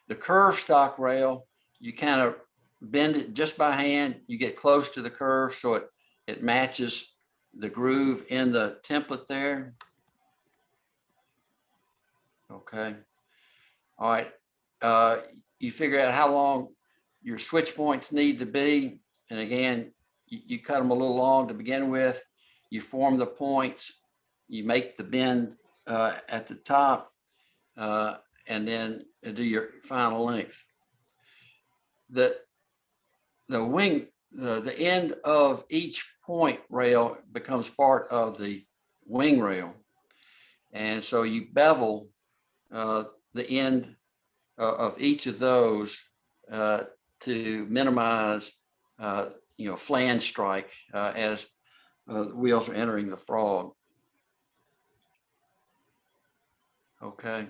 The curved stock rail, you kind of bend it just by hand. You get close to the curve so it matches the groove in the template there. Okay. All right. You figure out how long your switch points need to be. And again, you cut them a little long to begin with. You form the points. You make the bend at the top, and then do your final length. The end of each point rail becomes part of the wing rail, and so you bevel the end of each of those to minimize flange strike as the wheels are entering the frog. Okay,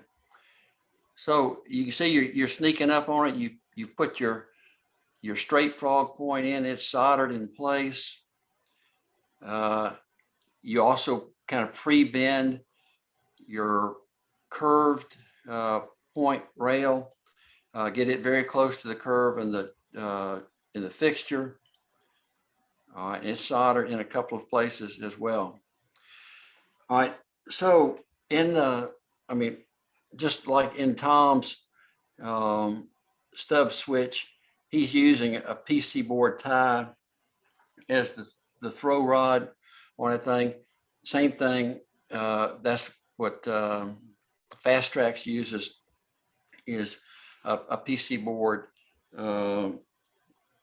so you can see you're sneaking up on it. You've put your straight frog point in, it's soldered in place. You also kind of pre-bend your curved point rail, get it very close to the curve in the fixture. All right, and it's soldered in a couple of places as well. All right, so just like in Tom's stub switch, he's using a PC board tie as the throw rod on that thing. Same thing. That's what Fast Tracks uses, is a PC board.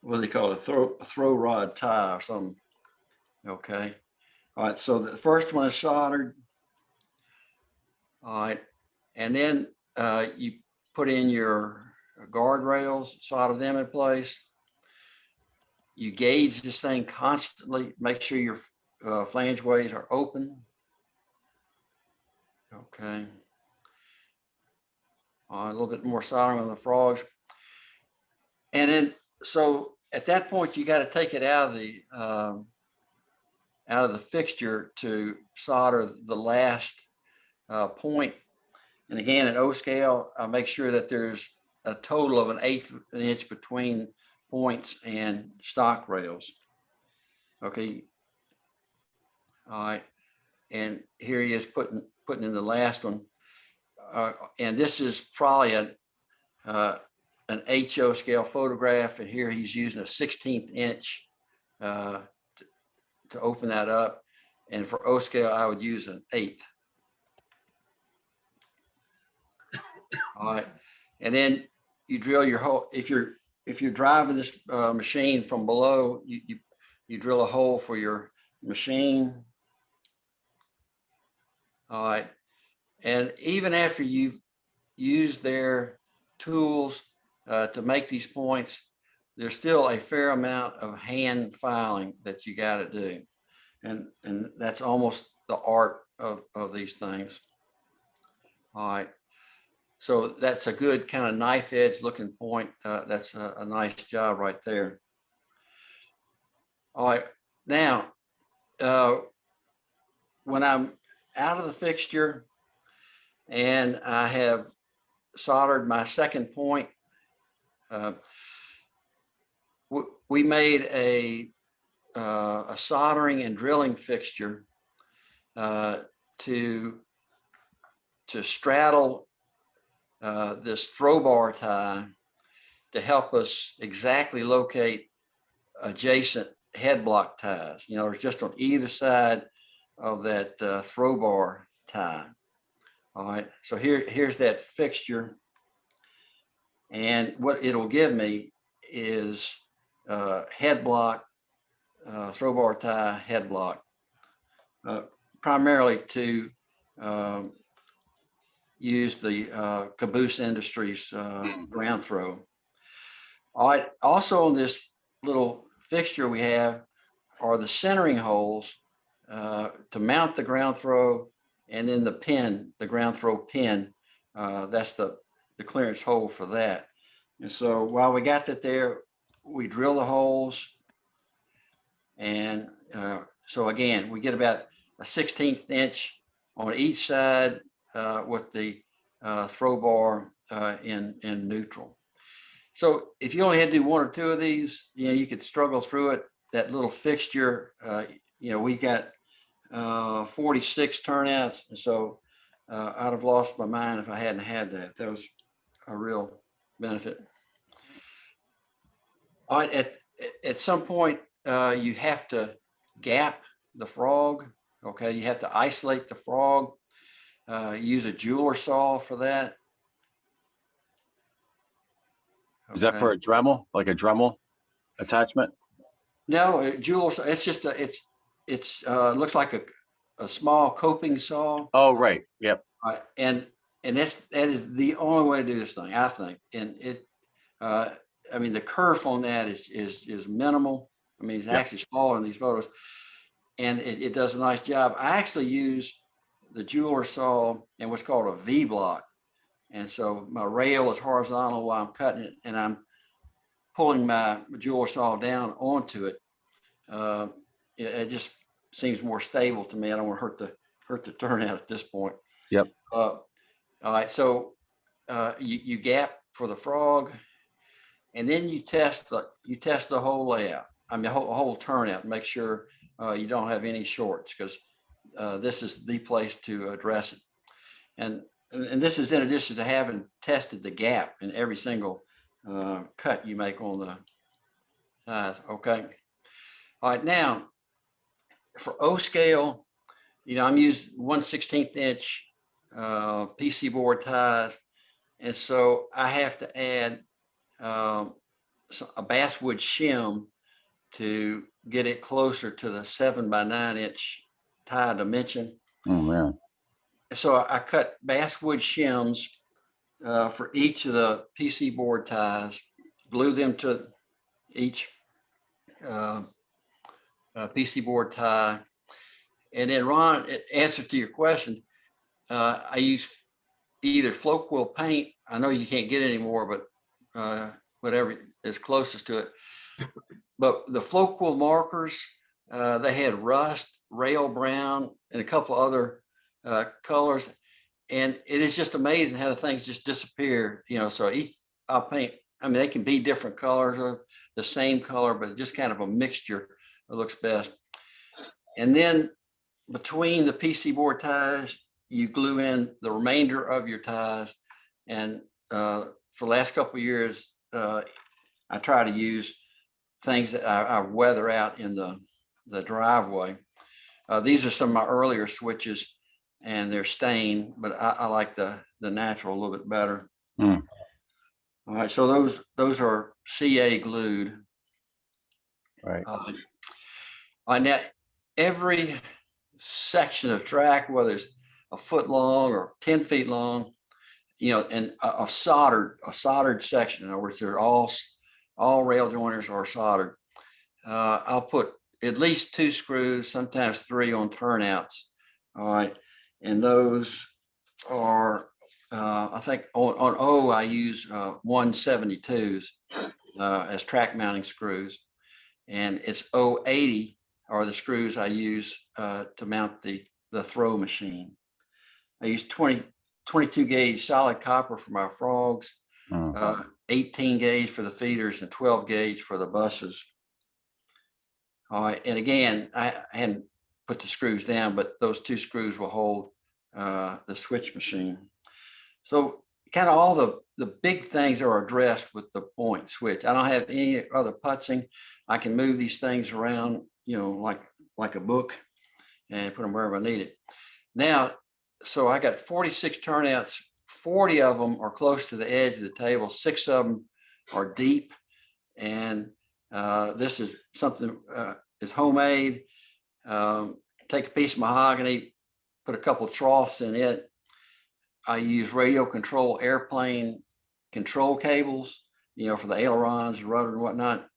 What do they call it? A throw rod tie or something. Okay. All right. So the first one is soldered. All right. And then you put in your guardrails, solder them in place. You gauge this thing constantly. Make sure your flange ways are open. Okay. A little bit more soldering on the frogs. And then, so at that point, you got to take it out of the fixture to solder the last point. And again, at O scale, I make sure that there's a total of 1/8 of an inch between points and stock rails. Okay. All right. And here he is putting in the last one. And this is probably an HO scale photograph. And here he's using a 1/16 inch to open that up. And for O scale, I would use an 1/8. All right, and then you drill your hole. If you're driving this machine from below, you drill a hole for your machine. All right, and even after you've used their tools to make these points, there's still a fair amount of hand filing that you got to do, and that's almost the art of these things. All right. So that's a good kind of knife edge looking point. That's a nice job right there. All right, now, when I'm out of the fixture and I have soldered my second point, we made a soldering and drilling fixture to straddle this throw bar tie to help us exactly locate adjacent head block ties. You know, it's just on either side of that throw bar tie. All right, so here's that fixture, and what it'll give me is head block, throw bar tie, head block, primarily to use the Caboose Industries ground throw. All right, also on this little fixture we have are the centering holes to mount the ground throw, and then the pin, the ground throw pin, that's the clearance hole for that. And so while we got that there, we drill the holes, and so again, we get about a 1/16 inch on each side with the throw bar in neutral. So if you only had to do 1 or 2 of these, you know, you could struggle through it. That little fixture, you know, we got 46 turnouts, and so I'd have lost my mind if I hadn't had that. That was a real benefit. All right, at some point, you have to gap the frog. Okay, you have to isolate the frog. Use a jeweler saw for that. Is that for a Dremel, like a Dremel attachment? No, a jeweler saw. It's just it's looks like a small coping saw. Oh, right. Yep. And that is the only way to do this thing, I think. And it, I mean, the kerf on that is minimal. I mean, it's actually smaller in these photos, and it does a nice job. I actually use the jeweler saw and what's called a V block. And so my rail is horizontal while I'm cutting it, and I'm pulling my jeweler saw down onto it. It just seems more stable to me. I don't want to hurt the turnout at this point. Yep. All right. So you gap for the frog, and then you test the whole layout. I mean, the whole turnout. Make sure you don't have any shorts, because this is the place to address it. And this is in addition to having tested the gap in every single cut you make on the size. Okay. All right. Now, for O scale, you know, I'm using 1/16 inch PC board ties, and so I have to add a basswood shim to get it closer to the 7x9 inch tie dimension. Oh, man. So I cut basswood shims for each of the PC board ties, glue them to each PC board tie. And then, Ron, in answer to your question, I use either flow quill paint. I know you can't get any more, but whatever is closest to it. But the flow quill markers, they had rust, rail brown, and a couple other colors. And it is just amazing how the things just disappear, you know. So I'll paint, I mean, they can be different colors or the same color, but just kind of a mixture that looks best. And then between the PC board ties, you glue in the remainder of your ties. And for the last couple of years, I try to use things that I weather out in the driveway. These are some of my earlier switches, and they're stained, but I like the natural a little bit better. Mm. All right, so those are CA glued. Right. Now every section of track, whether it's a foot long or 10 feet long, you know, and a soldered section, in other words, they're all rail joiners are soldered. I'll put at least 2 screws, sometimes 3 on turnouts. All right, and those are I think on O I use 172s as track mounting screws, and it's 080 are the screws I use to mount the throw machine. I use 22 gauge solid copper for my frogs, 18 gauge for the feeders, and 12 gauge for the buses. All right, and again, I hadn't put the screws down, but those 2 screws will hold the switch machine. So kind of all the big things are addressed with the point switch. I don't have any other putzing. I can move these things around, you know, like a book, and put them wherever I need it. Now, so I got 46 turnouts. 40 of them are close to the edge of the table. 6 of them are deep, and this is something is homemade. Take a piece of mahogany, put a couple of troughs in it. I use radio control airplane control cables, you know, for the ailerons, rudder, and whatnot.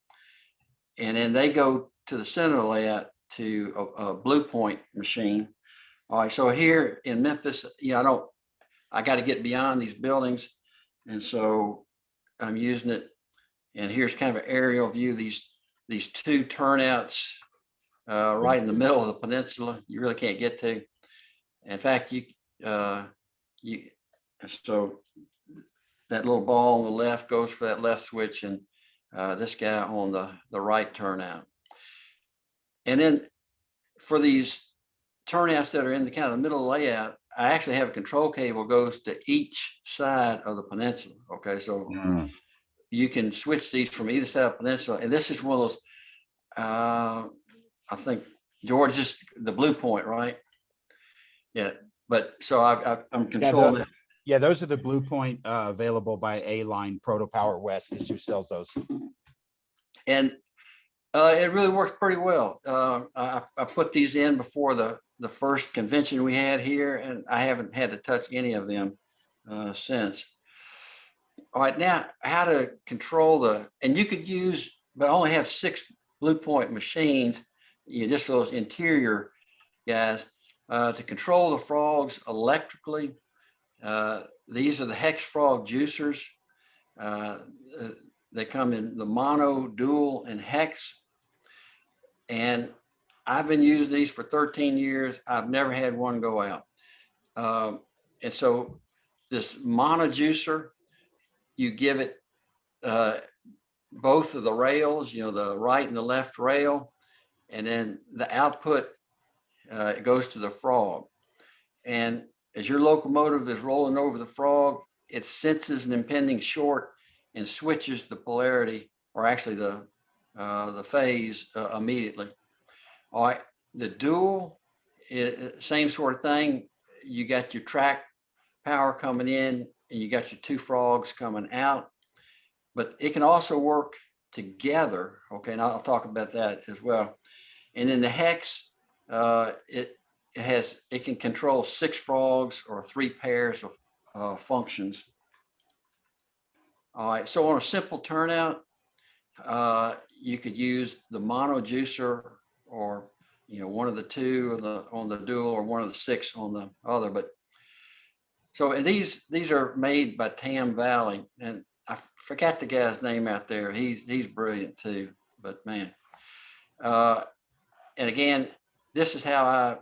And then they go to the center of the layout to a blue point machine. All right, so here in Memphis, you know, I got to get beyond these buildings, and so I'm using it. And here's kind of an aerial view. These 2 turnouts right in the middle of the peninsula. You really can't get to. In fact, so that little ball on the left goes for that left switch, and this guy on the right turnout. And then for these turnouts that are in the kind of the middle layout, I actually have a control cable goes to each side of the peninsula. Okay, so you can switch these from either side of the peninsula, and this is one of those. I think George is the blue point, right? Yeah, but so I'm controlling. Yeah, those are the Blue Point available by A-Line. Proto Power West is who sells those. And it really works pretty well. I put these in before the first convention we had here, and I haven't had to touch any of them since. All right, now how to control and you could use, but I only have 6 Blue Point machines, you know, just for those interior guys, to control the frogs electrically. These are the hex frog juicers. They come in the mono, dual, and hex. And I've been using these for 13 years. I've never had one go out. And so this mono juicer, you give it both of the rails, you know, the right and the left rail, and then the output, it goes to the frog. And as your locomotive is rolling over the frog, it senses an impending short and switches the polarity, or actually the phase immediately. All right, the dual, same sort of thing. You got your track power coming in, and you got your 2 frogs coming out, but it can also work together. Okay, and I'll talk about that as well. And then the hex, it can control 6 frogs or 3 pairs of functions. All right, so on a simple turnout, you could use the mono juicer, or, you know, one of the 2 on the dual, or one of the 6 on the other. But so, and these are made by Tam Valley, and I forgot the guy's name out there. He's brilliant too. But man, and again, this is how I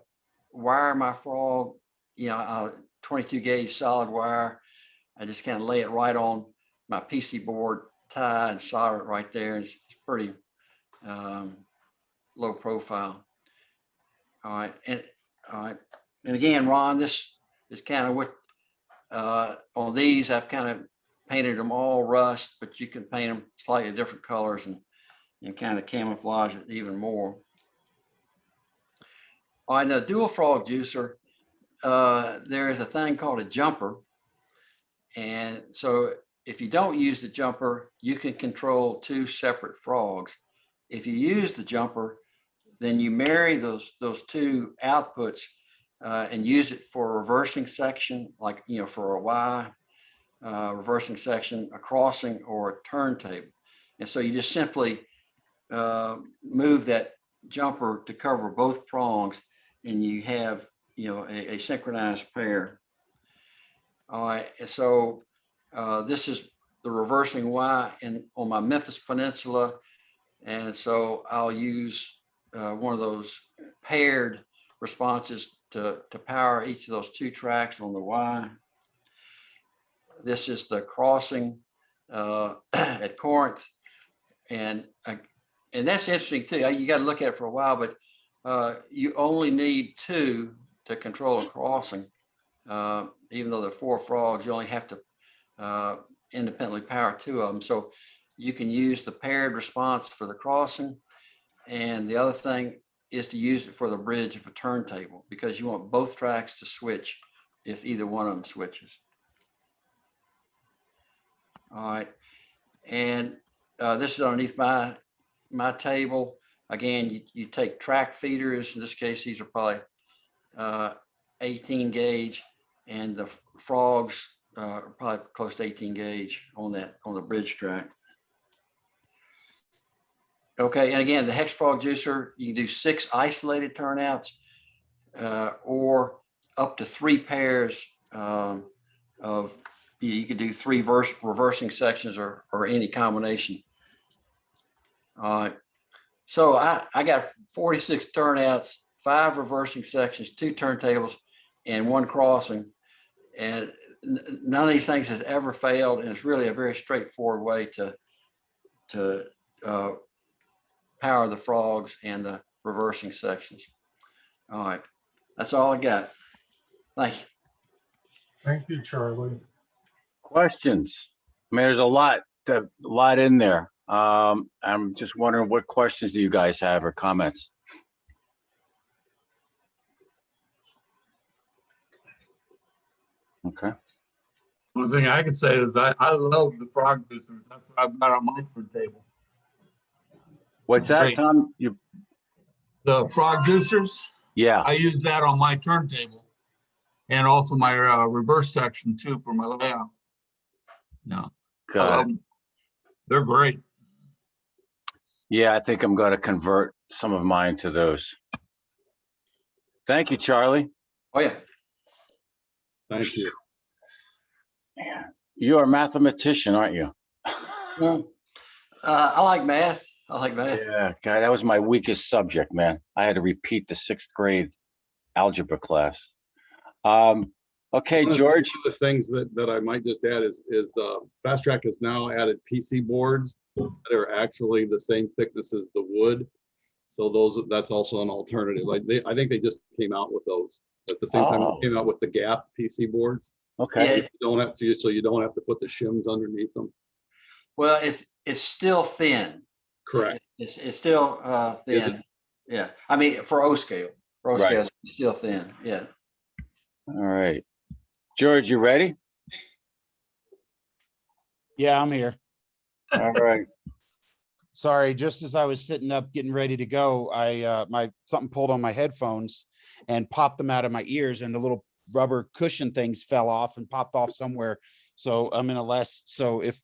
wire my frog. You know, 22 gauge solid wire. I just kind of lay it right on my PC board, tie and solder it right there. It's pretty low profile. All right, and again, Ron, this is kind of what on these I've kind of painted them all rust, but you can paint them slightly different colors and kind of camouflage it even more. On a dual frog juicer, there is a thing called a jumper. And so if you don't use the jumper, you can control 2 separate frogs. If you use the jumper, then you marry those 2 outputs and use it for a reversing section, like, you know, for a Y reversing section, a crossing, or a turntable. And so you just simply move that jumper to cover both prongs, and you have, you know, a synchronized pair. All right, so this is the reversing Y on my Memphis Peninsula, and so I'll use one of those paired responses to power each of those 2 tracks on the Y. This is the crossing at Corinth, and that's interesting too. You got to look at it for a while, but you only need 2 to control a crossing. Even though there are 4 frogs, you only have to independently power 2 of them. So you can use the paired response for the crossing, and the other thing is to use it for the bridge of a turntable, because you want both tracks to switch if either one of them switches. All right, and this is underneath my table. Again, you take track feeders. In this case, these are probably 18 gauge, and the frogs are probably close to 18 gauge on the bridge track. Okay, and again, the hex frog juicer, you can do 6 isolated turnouts or up to 3 pairs of, you could do 3 reversing sections or any combination. All right, so I got 46 turnouts, 5 reversing sections, 2 turntables, and 1 crossing. And none of these things has ever failed, and it's really a very straightforward way to power the frogs and the reversing sections. All right, that's all I got. Thank you. Thank you, Charlie. Questions? I mean, there's a lot in there. I'm just wondering, what questions do you guys have or comments? Okay. One thing I can say is I love the frog business. That's what I've got on my turntable. What's that, Great. Tom? The frog juicers, Yeah. I use that on my turntable, and also my reverse section too for my layout. No, they're great. Yeah, I think I'm going to convert some of mine to those. Thank you, Charlie. Oh yeah. Thank you. Man, you're a mathematician, aren't you? I like math. I like math. Yeah, God, that was my weakest subject, man. I had to repeat the 6th grade algebra class. Okay, One of George. the things that I might just add is Fast Track has now added PC boards that are actually the same thickness as the wood. So that's also an alternative. Like I think they just came out with those at the same time they came out with the Gap PC boards. Okay. Yeah. You don't have to, so you don't have to put the shims underneath them. Well, it's still thin. Correct. It's still thin. Yeah. I mean, for O scale, Right. it's still thin. Yeah. All right. George, you ready? Yeah, I'm here. All right. Sorry, just as I was sitting up getting ready to go, something pulled on my headphones and popped them out of my ears, and the little rubber cushion things fell off and popped off somewhere. So I'm in a so if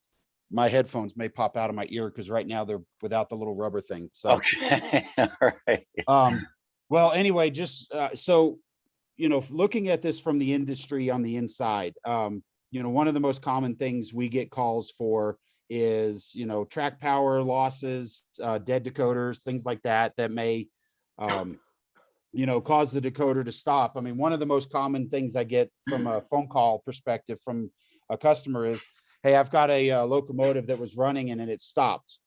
my headphones may pop out of my ear, because right now they're without the little rubber thing. So Okay. All right. well, anyway, just so looking at this from the industry on the inside, one of the most common things we get calls for is, track power losses, dead decoders, things like that may, cause the decoder to stop. I mean, one of the most common things I get from a phone call perspective from a customer is, hey, I've got a locomotive that was running and then it stopped.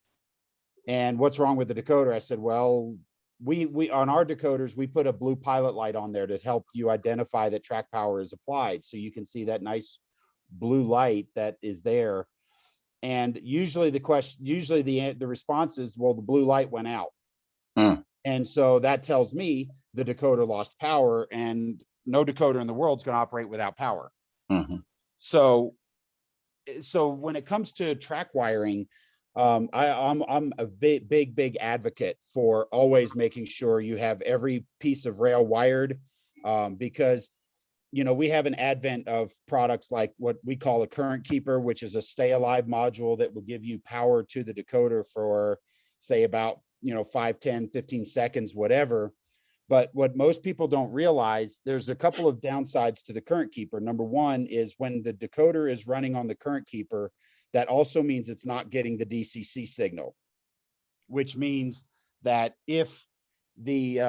And what's wrong with the decoder? I said, well, we on our decoders, we put a blue pilot light on there to help you identify that track power is applied. So you can see that nice blue light that is there. And usually the response is, well, the blue light went out. And so that tells me the decoder lost power, and no decoder in the world is going to operate without power. Mhm. So when it comes to track wiring, I'm a big advocate for always making sure you have every piece of rail wired, because we have an advent of products like what we call a current keeper, which is a stay alive module that will give you power to the decoder for, say, about 5, 10, 15 seconds, whatever. But what most people don't realize, there's a couple of downsides to the current keeper. Number one is when the decoder is running on the current keeper, that also means it's not getting the DCC signal, which means that if you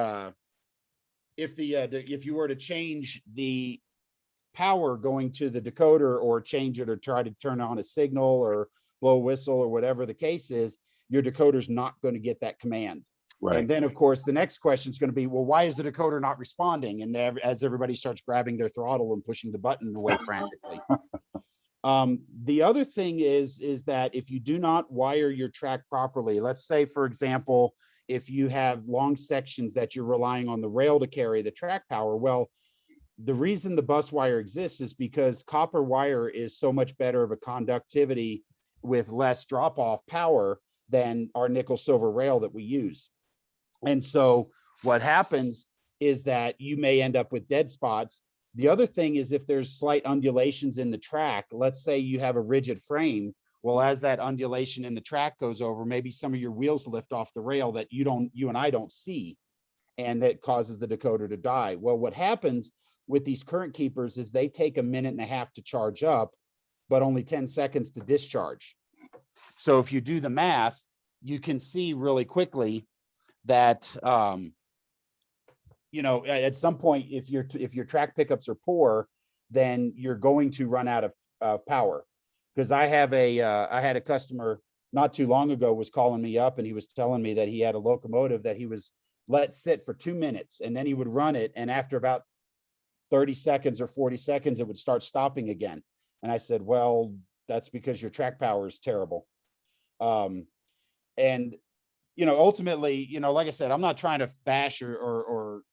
were to change the power going to the decoder, or change it, or try to turn on a signal or blow a whistle or whatever the case is, your decoder's not going to get that command. Right. And then, of course, the next question is going to be, well, why is the decoder not responding? And as everybody starts grabbing their throttle and pushing the button away frantically. The other thing is that if you do not wire your track properly, let's say, for example, if you have long sections that you're relying on the rail to carry the track power, well, the reason the bus wire exists is because copper wire is so much better of a conductivity with less drop-off power than our nickel silver rail that we use. And so what happens is that you may end up with dead spots. The other thing is, if there's slight undulations in the track, let's say you have a rigid frame, well, as that undulation in the track goes over, maybe some of your wheels lift off the rail that you and I don't see, and that causes the decoder to die. Well, what happens with these current keepers is they take 1.5 minutes to charge up, but only 10 seconds to discharge. So if you do the math, you can see really quickly that at some point, if your track pickups are poor, then you're going to run out of power. Because I had a customer not too long ago was calling me up, and he was telling me that he had a locomotive that he was let sit for 2 minutes, and then he would run it, and after about 30 seconds or 40 seconds, it would start stopping again. And I said, well, that's because your track power is terrible. And ultimately, like I said, I'm not trying to bash or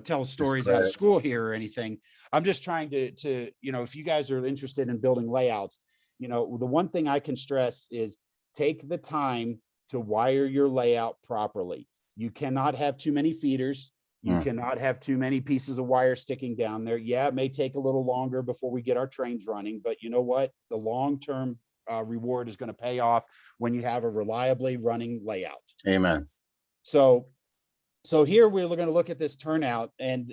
tell stories out of school here or anything. I'm just trying to if you guys are interested in building layouts, the one thing I can stress is take the time to wire your layout properly. You cannot have too many feeders. You cannot have too many pieces of wire sticking down there. Yeah, it may take a little longer before we get our trains running, but you know what? The long-term reward is going to pay off when you have a reliably running layout. Amen. So here we're going to look at this turnout, and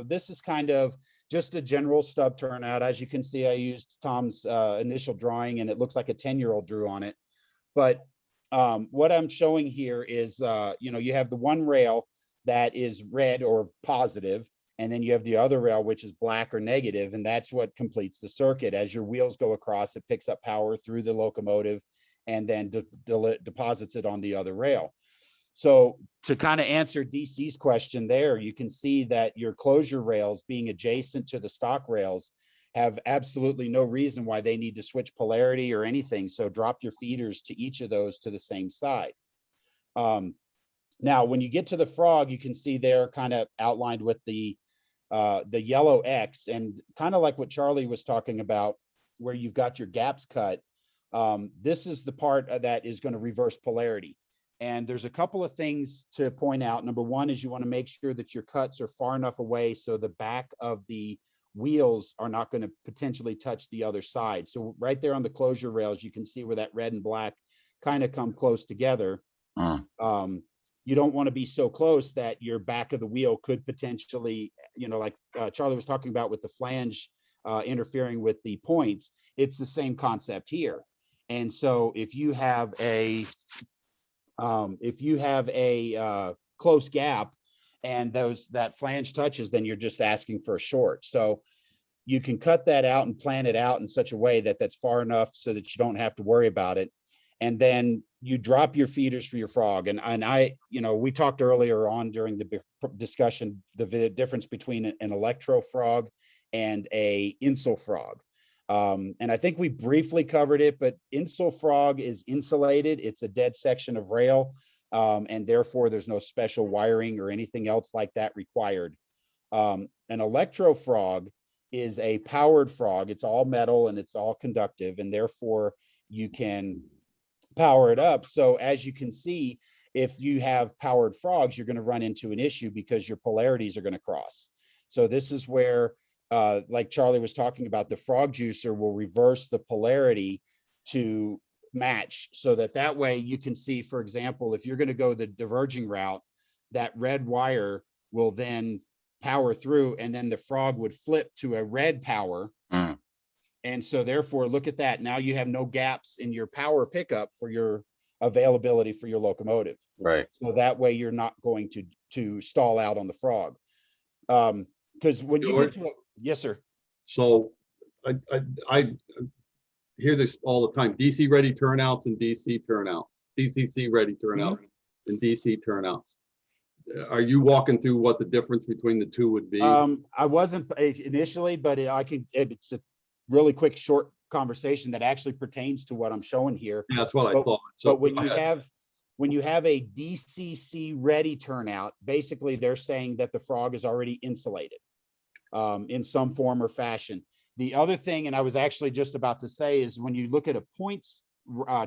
this is kind of just a general stub turnout. As you can see, I used Tom's initial drawing, and it looks like a 10-year-old drew on it. But what I'm showing here is you have the one rail that is red or positive, and then you have the other rail which is black or negative, and that's what completes the circuit. As your wheels go across, it picks up power through the locomotive and then deposits it on the other rail. So to kind of answer DC's question there, you can see that your closure rails being adjacent to the stock rails have absolutely no reason why they need to switch polarity or anything. So drop your feeders to each of those to the same side. Now, when you get to the frog, you can see they're kind of outlined with the yellow X, and kind of like what Charlie was talking about, where you've got your gaps cut. This is the part that is going to reverse polarity. And there's a couple of things to point out. Number one is you want to make sure that your cuts are far enough away so the back of the wheels are not going to potentially touch the other side. So right there on the closure rails, you can see where that red and black kind of come close together. You don't want to be so close that your back of the wheel could potentially, like Charlie was talking about with the flange interfering with the points. It's the same concept here. And so if you have a close gap and that flange touches, then you're just asking for a short. So you can cut that out and plan it out in such a way that that's far enough so that you don't have to worry about it. And then you drop your feeders for your frog. And I, we talked earlier on during the discussion, the difference between an electro frog and a insel frog. And I think we briefly covered it, but insel frog is insulated. It's a dead section of rail. and therefore there's no special wiring or anything else like that required. An electrofrog is a powered frog. It's all metal and it's all conductive, and therefore you can power it up. So as you can see, if you have powered frogs, you're going to run into an issue because your polarities are going to cross. So this is where, like Charlie was talking about, the frog juicer will reverse the polarity to match, so that way you can see, for example, if you're going to go the diverging route, that red wire will then power through, and then the frog would flip to a red power. And so therefore, look at that. Now you have no gaps in your power pickup for your availability for your locomotive. Right. So that way you're not going to stall out on the frog. Because when you get to yes, sir. So I hear this all the time: DC ready turnouts and DC turnouts, DCC ready turnout and DC turnouts. Are you walking through what the difference between the two would be? I wasn't initially, but it's a really quick, short conversation that actually pertains to what I'm showing here. Yeah, that's what I thought. So but when you have a DCC ready turnout, basically they're saying that the frog is already insulated in some form or fashion. The other thing, and I was actually just about to say, is when you look at a points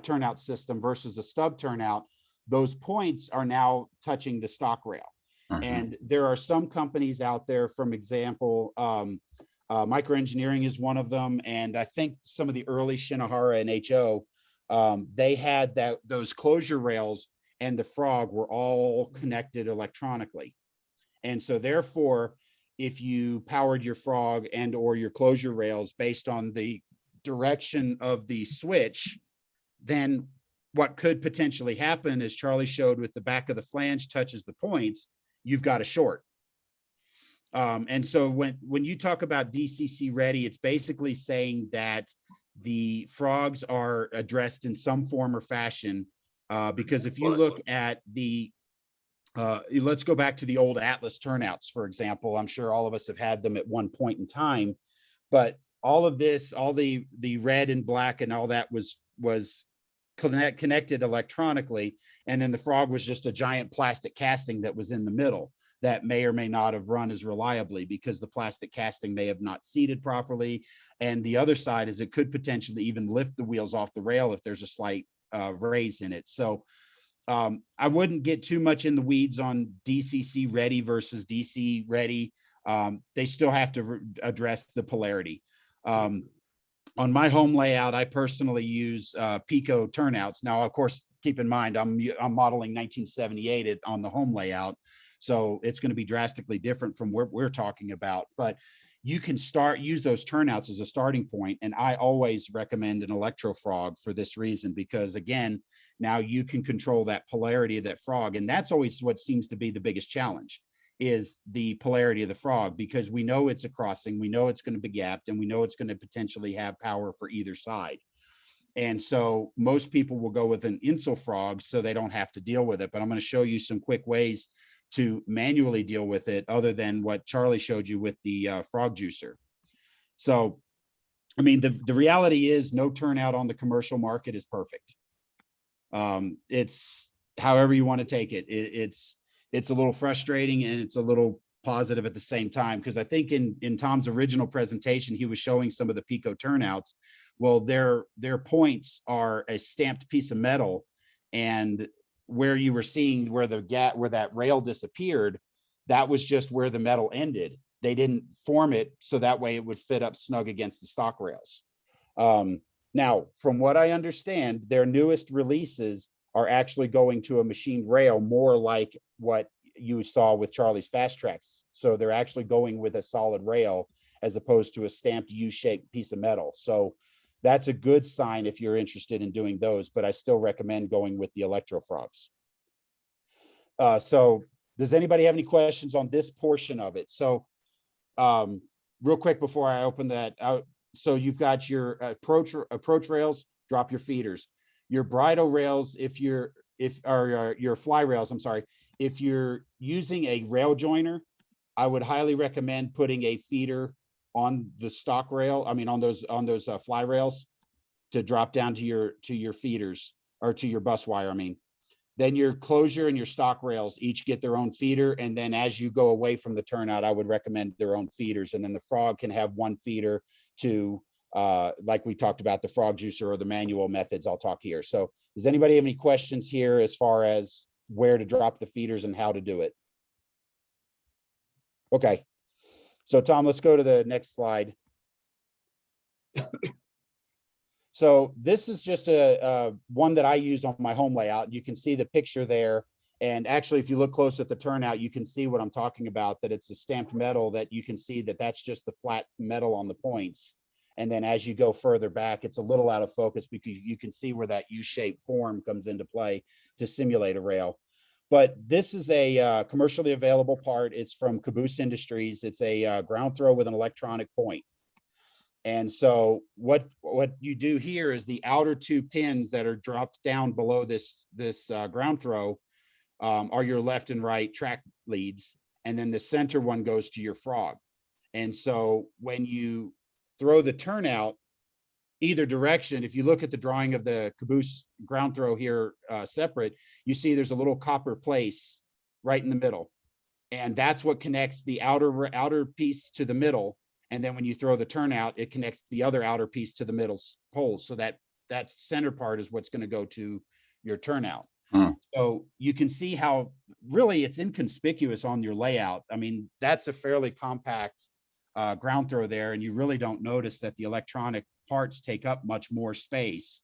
turnout system versus a stub turnout, those points are now touching the stock rail. And there are some companies out there, from example, Microengineering is one of them, and I think some of the early Shinohara and HO, they had those closure rails and the frog were all connected electronically. And so therefore, if you powered your frog and or your closure rails based on the direction of the switch, then what could potentially happen, as Charlie showed, with the back of the flange touches the points, you've got a short. And so when you talk about DCC ready, it's basically saying that the frogs are addressed in some form or fashion, because if you look at the, let's go back to the old Atlas turnouts, for example. I'm sure all of us have had them at one point in time, but all of this, all the red and black and all that was connected electronically, and then the frog was just a giant plastic casting that was in the middle that may or may not have run as reliably because the plastic casting may have not seated properly. And the other side is it could potentially even lift the wheels off the rail if there's a slight raise in it. So I wouldn't get too much in the weeds on DCC ready versus DC ready. They still have to address the polarity. On my home layout, I personally use Pico turnouts. Now, of course, keep in mind, I'm modeling 1978 on the home layout, so it's going to be drastically different from what we're talking about. But you can use those turnouts as a starting point, and I always recommend an electrofrog for this reason, because again, now you can control that polarity of that frog, and that's always what seems to be the biggest challenge, is the polarity of the frog, because we know it's a crossing, we know it's going to be gapped, and we know it's going to potentially have power for either side. And so most people will go with an insul frog so they don't have to deal with it. But I'm going to show you some quick ways to manually deal with it, other than what Charlie showed you with the frog juicer. So, I mean, the reality is no turnout on the commercial market is perfect. It's however you want to take it. It's a little frustrating and it's a little positive at the same time, because I think in Tom's original presentation, he was showing some of the Pico turnouts. Well, their points are a stamped piece of metal, and where you were seeing where that rail disappeared, that was just where the metal ended. They didn't form it so that way it would fit up snug against the stock rails. Now, from what I understand, their newest releases are actually going to a machined rail, more like what you saw with Charlie's Fast Tracks. So they're actually going with a solid rail as opposed to a stamped U-shaped piece of metal. So that's a good sign if you're interested in doing those, but I still recommend going with the Electro Frogs. So does anybody have any questions on this portion of it? So real quick before I open that out. So you've got your approach rails, drop your feeders. Your bridle rails, your fly rails, I'm sorry. If you're using a rail joiner, I would highly recommend putting a feeder on the stock rail. I mean, on those fly rails to drop down to your feeders, or to your bus wire. I mean, Then your closure and your stock rails each get their own feeder. And then as you go away from the turnout, I would recommend their own feeders. And then the frog can have one feeder to, like we talked about, the frog juicer or the manual methods I'll talk here. So does anybody have any questions here as far as where to drop the feeders and how to do it? Okay. So Tom, let's go to the next slide. So this is just a one that I use on my home layout. You can see the picture there. And actually, if you look close at the turnout, you can see what I'm talking about, that it's a stamped metal that you can see that that's just the flat metal on the points. And then as you go further back, it's a little out of focus because you can see where that U-shaped form comes into play to simulate a rail. But this is a commercially available part. It's from Caboose Industries. It's a ground throw with an electronic point. And so what you do here is the outer two pins that are dropped down below this ground throw are your left and right track leads. And then the center one goes to your frog. And so when you throw the turnout either direction, if you look at the drawing of the Caboose ground throw here separate, you see there's a little copper place right in the middle. And that's what connects the outer piece to the middle. And then when you throw the turnout, it connects the other outer piece to the middle poles. So that center part is what's going to go to your turnout. So you can see how really it's inconspicuous on your layout. I mean, that's a fairly compact ground throw there, and you really don't notice that the electronic parts take up much more space.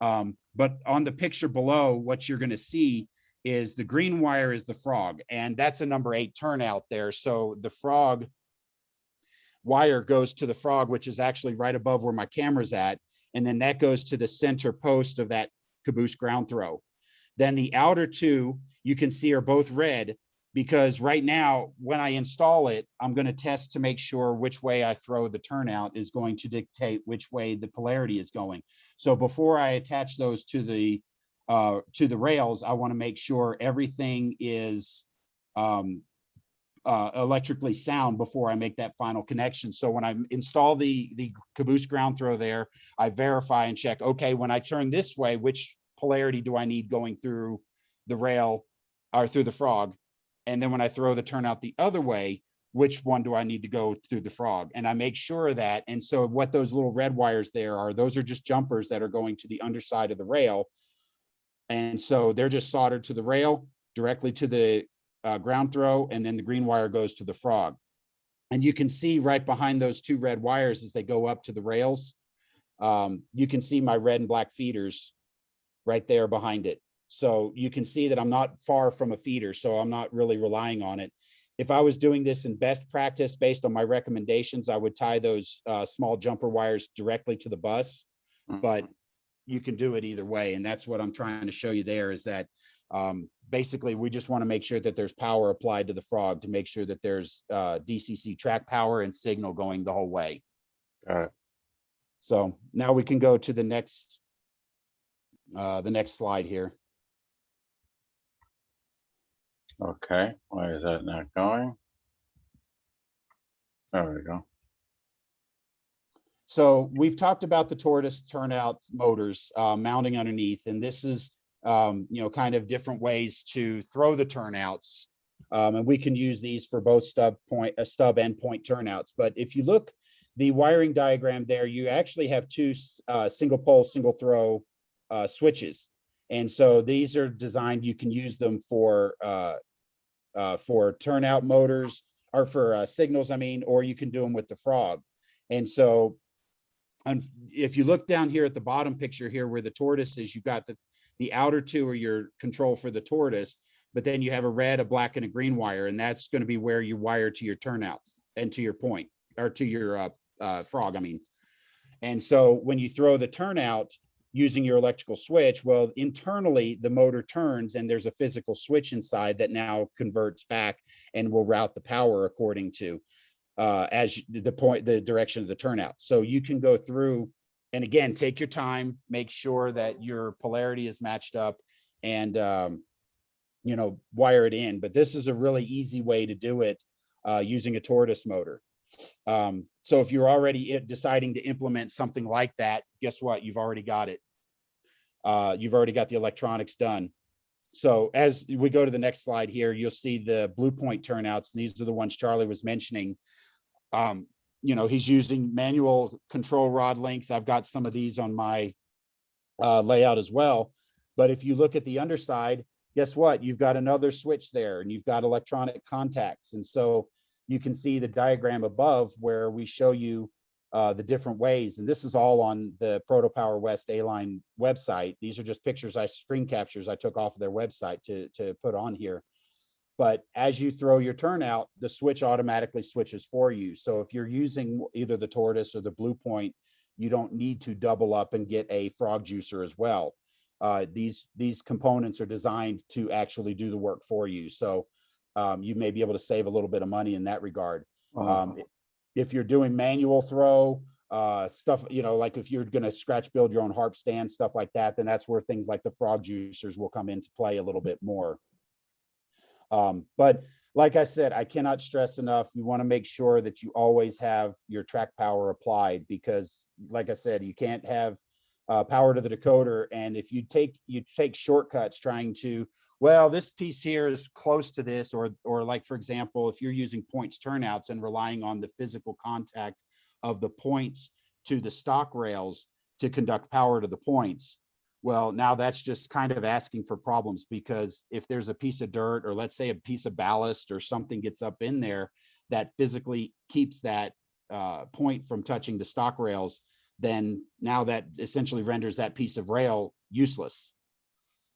But on the picture below, what you're going to see is the green wire is the frog, and that's a number 8 turnout there. So the frog wire goes to the frog, which is actually right above where my camera's at. And then that goes to the center post of that Caboose ground throw. Then the outer two you can see are both red, because right now when I install it, I'm going to test to make sure which way I throw the turnout is going to dictate which way the polarity is going. So before I attach those to the rails, I want to make sure everything is electrically sound before I make that final connection. So when I install the Caboose ground throw there, I verify and check, okay, when I turn this way, which polarity do I need going through the rail or through the frog? And then when I throw the turnout the other way, which one do I need to go through the frog? And I make sure of that. And so what those little red wires there are, those are just jumpers that are going to the underside of the rail. And so they're just soldered to the rail directly to the ground throw, and then the green wire goes to the frog. And you can see right behind those two red wires as they go up to the rails, you can see my red and black feeders right there behind it. So you can see that I'm not far from a feeder, so I'm not really relying on it. If I was doing this in best practice based on my recommendations, I would tie those small jumper wires directly to the bus, but you can do it either way. And that's what I'm trying to show you there, is that basically we just want to make sure that there's power applied to the frog to make sure that there's DCC track power and signal going the whole way. Got it. So now we can go to the next slide here. Okay, why is that not going? There we go. So we've talked about the tortoise turnout motors mounting underneath, and this is kind of different ways to throw the turnouts, and we can use these for both stub and point turnouts. But if you look the wiring diagram there, you actually have two single pole, single throw switches, and so these are designed. You can use them for turnout motors, or for signals, I mean, or you can do them with the frog. And so if you look down here at the bottom picture here where the tortoise is, you've got the outer two are your control for the tortoise, but then you have a red, a black, and a green wire, and that's going to be where you wire to your turnouts and to your point, or to your frog, I mean. And so when you throw the turnout using your electrical switch, well, internally the motor turns and there's a physical switch inside that now converts back and will route the power according to the direction of the turnout. So you can go through and again, take your time, make sure that your polarity is matched up, and wire it in. But this is a really easy way to do it using a tortoise motor. So if you're already deciding to implement something like that, guess what? You've already got it. You've already got the electronics done. So as we go to the next slide here, you'll see the Blue Point turnouts. And these are the ones Charlie was mentioning. You know, he's using manual control rod links. I've got some of these on my layout as well. But if you look at the underside, guess what? You've got another switch there, and you've got electronic contacts. And so you can see the diagram above where we show you the different ways. And this is all on the Protopower West A-Line website. These are just pictures, screen captures I took off of their website to put on here. But as you throw your turnout, the switch automatically switches for you. So if you're using either the Tortoise or the Blue Point, you don't need to double up and get a frog juicer as well. These components are designed to actually do the work for you. So you may be able to save a little bit of money in that regard. If you're doing manual throw, stuff, you know, like if you're going to scratch build your own harp stand, stuff like that, then that's where things like the frog juicers will come into play a little bit more. But like I said, I cannot stress enough, you want to make sure that you always have your track power applied, because like I said, you can't have power to the decoder. And if you take shortcuts trying to, well, this piece here is close to this, or like, for example, if you're using points turnouts and relying on the physical contact of the points to the stock rails to conduct power to the points, well, now that's just kind of asking for problems, because if there's a piece of dirt, or let's say a piece of ballast or something gets up in there that physically keeps that point from touching the stock rails, then now that essentially renders that piece of rail useless.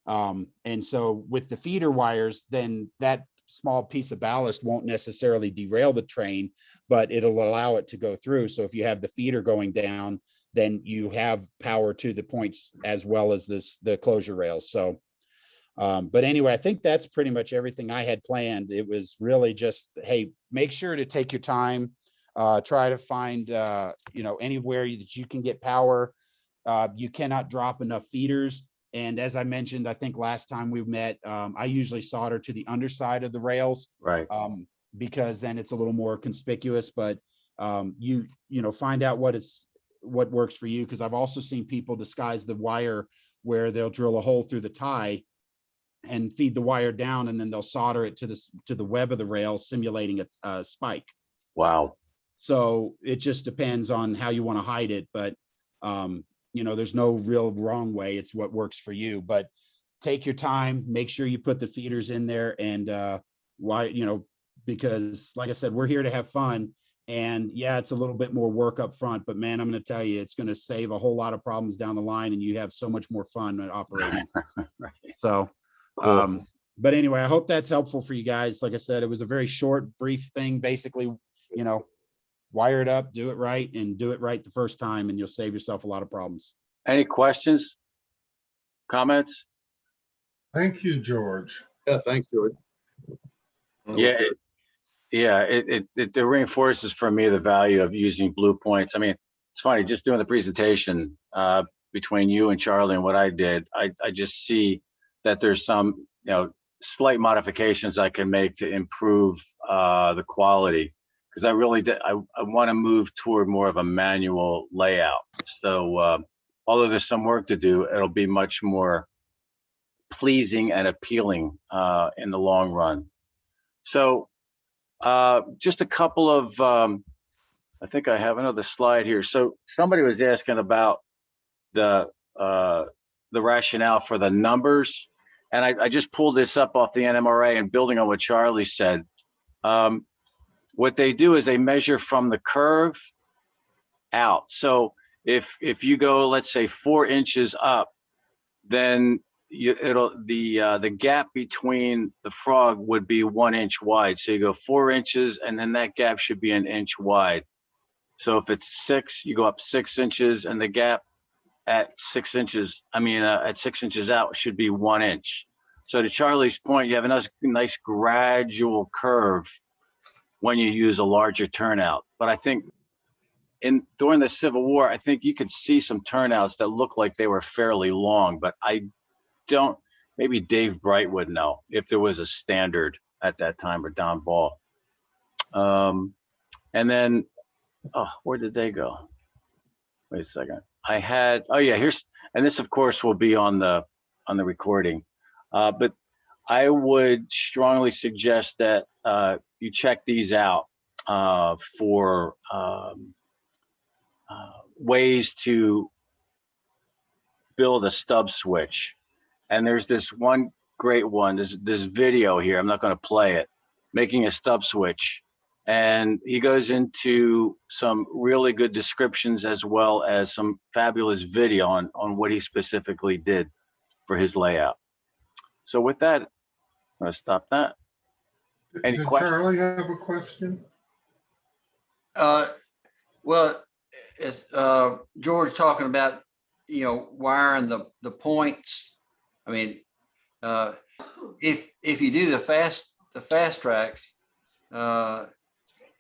And so with the feeder wires, then that small piece of ballast won't necessarily derail the train, but it'll allow it to go through. So if you have the feeder going down, then you have power to the points as well as the closure rails. So, but anyway, I think that's pretty much everything I had planned. It was really just, hey, make sure to take your time, try to find, you know, anywhere that you can get power. You cannot drop enough feeders. And as I mentioned, I think last time we met, I usually solder to the underside of the rails, Right. Because then it's a little more conspicuous. But you know, find out what works for you, because I've also seen people disguise the wire where they'll drill a hole through the tie and feed the wire down, and then they'll solder it to the web of the rail, simulating a spike. Wow. So it just depends on how you want to hide it, but you know, there's no real wrong way. It's what works for you. But take your time, make sure you put the feeders in there, and why, you know, because like I said, we're here to have fun. And yeah, it's a little bit more work up front, but man, I'm going to tell you, it's going to save a whole lot of problems down the line, and you have so much more fun at operating. Right. So, Cool. But anyway, I hope that's helpful for you guys. Like I said, it was a very short, brief thing. Basically, you know, wire it up, do it right, and do it right the first time, and you'll save yourself a lot of problems. Any questions? Comments? Thank you, George. Yeah, thanks, George. Yeah. It reinforces for me the value of using Blue Points. I mean, it's funny, just doing the presentation between you and Charlie and what I did, I just see that there's some, you know, slight modifications I can make to improve the quality, because I really did, I want to move toward more of a manual layout. So although there's some work to do, it'll be much more pleasing and appealing in the long run. So just a couple of, I think I have another slide here. So somebody was asking about the rationale for the numbers. And I just pulled this up off the NMRA, and building on what Charlie said, what they do is they measure from the curve out. So if you go, let's say 4 inches up, then the gap between the frog would be 1 inch wide. So you go 4 inches, and then that gap should be 1 inch wide. So if it's 6, you go up 6 inches, and the gap at 6 inches, at 6 inches out should be 1 inch. So to Charlie's point, you have a nice gradual curve when you use a larger turnout. But I think during the Civil War, I think you could see some turnouts that look like they were fairly long, but I don't, maybe Dave Bright would know if there was a standard at that time, or Don Ball. And then, where did they go? Wait a second. I had, oh yeah, here's, and this of course will be on the recording. But I would strongly suggest that you check these out for ways to build a stub switch. And there's this one great one, this video here, I'm not going to play it, making a stub switch. And he goes into some really good descriptions as well as some fabulous video on what he specifically did for his layout. So with that, I'm going to stop that. Any Did questions? Charlie have a question? Well, as George talking about, you know, wiring the points. I mean, if you do the fast tracks,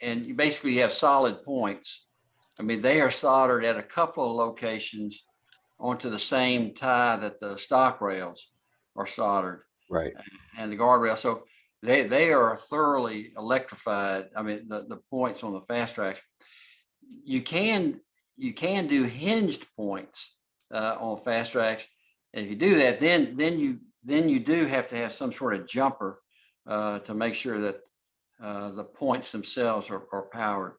and you basically have solid points. I mean, they are soldered at a couple of locations onto the same tie that the stock rails are soldered. Right. And the guardrail. So they are thoroughly electrified. I mean, the points on the fast tracks. You can do hinged points on fast tracks. And if you do that, then you do have to have some sort of jumper to make sure that the points themselves are powered.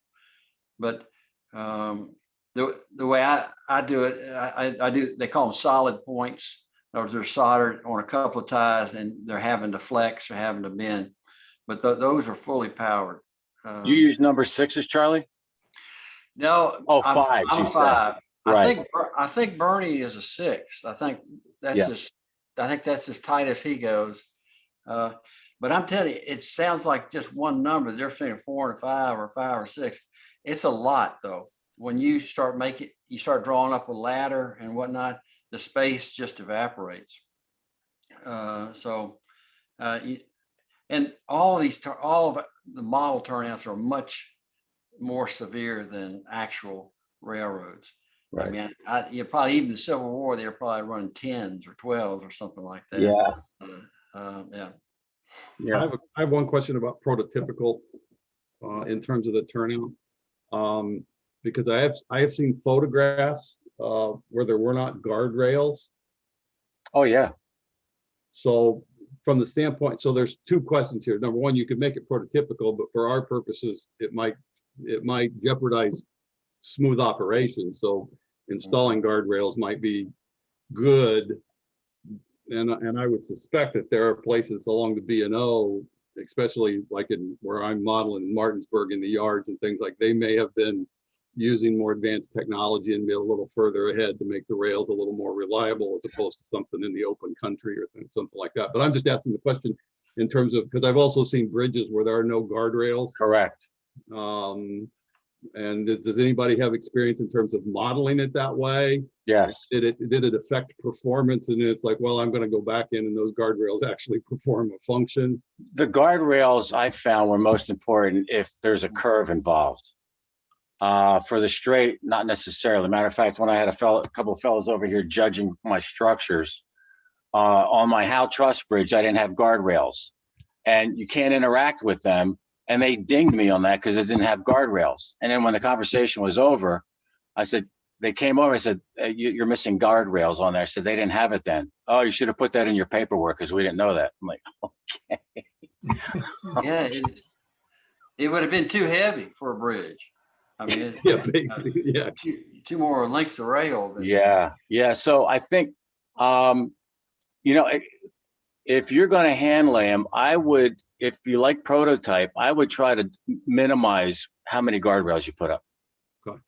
But the way I do it, I do, they call them solid points. In other words, they're soldered on a couple of ties and they're having to flex or having to bend, but those are fully powered. You use number 6s, Charlie? No. Oh, 5s. I'm you 5. said. Right. I think Bernie is a 6. I think that's as tight as he goes. But I'm telling you, it sounds like just one number. The difference between a 4 and a 5 or 5 or 6. It's a lot though. When you start drawing up a ladder and whatnot, the space just evaporates. And all of the model turnouts are much more severe than actual railroads. Right. I mean, you probably even the Civil War, they were probably running 10s or 12s or something like that. Yeah. Yeah. I have one question about prototypical in terms of the turnout. Because I have seen photographs where there were not guardrails. Oh yeah. So from the standpoint, so there's 2 questions here. Number one, you could make it prototypical, but for our purposes, it might jeopardize smooth operation. So installing guardrails might be good. And I would suspect that there are places along the B&O, especially like in where I'm modeling in Martinsburg in the yards and things like, they may have been using more advanced technology and be a little further ahead to make the rails a little more reliable as opposed to something in the open country or something like that. But I'm just asking the question in terms of, because I've also seen bridges where there are no guardrails. Correct. And does anybody have experience in terms of modeling it that way? Yes. Did it affect performance? And it's like, well, I'm going to go back in and those guardrails actually perform a function. The guardrails I found were most important if there's a curve involved. For the straight, not necessarily. Matter of fact, when I had a couple of fellows over here judging my structures on my Howe Truss Bridge, I didn't have guardrails, and you can't interact with them. And they dinged me on that because it didn't have guardrails. And then when the conversation was over, I said, they came over and said, you're missing guardrails on there. I said, they didn't have it then. Oh, you should have put that in your paperwork because we didn't know that. I'm like, okay. Yeah, it would have been too heavy for a bridge. I mean, Yeah, basically, yeah. two more lengths of rail. Yeah. So I think, if you're going to hand lay them, I would, if you like prototype, I would try to minimize how many guardrails you put up. Okay.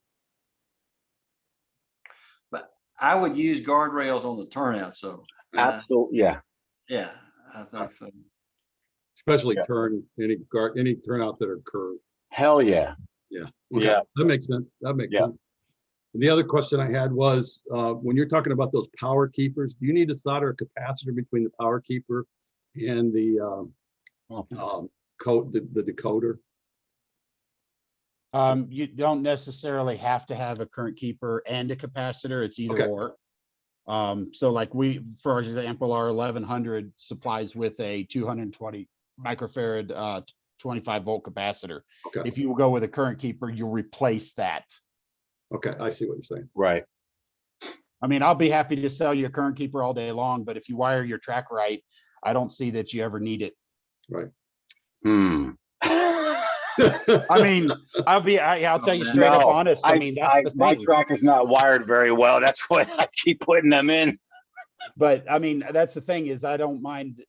But I would use guardrails on the turnout. So absolutely, yeah. Yeah, I think so. Especially any turnouts that are curved. Hell yeah. Yeah. Okay. Yeah. That makes sense. That makes sense. And the other question I had was, when you're talking about those power keepers, do you need to solder a capacitor between the power keeper and the the decoder? You don't necessarily have to have a current keeper and a capacitor. It's either or. So like for example, our 1100 supplies with a 220 microfarad 25 volt capacitor. Okay. If you go with a current keeper, you'll replace that. Okay, I see what you're saying. Right. I mean, I'll be happy to sell you a current keeper all day long, but if you wire your track right, I don't see that you ever need it. Right. I mean, I'll tell you straight up honest. I mean, that's the my thing. tracker's not wired very well. That's why I keep putting them in. But I mean, that's the thing is I don't mind,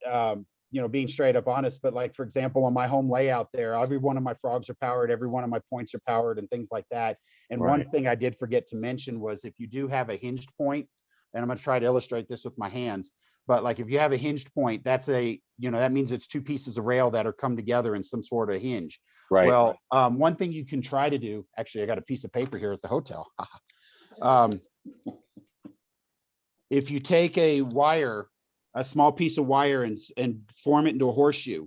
being straight up honest, but like, for example, on my home layout there, every one of my frogs are powered, every one of my points are powered and things like that. And one thing I did forget to mention was if you do have a hinged point, and I'm going to try to illustrate this with my hands, but like if you have a hinged point, that's that means it's two pieces of rail that are come together in some sort of hinge. Right. Well, one thing you can try to do, actually, I got a piece of paper here at the hotel. If you take a small piece of wire and form it into a horseshoe,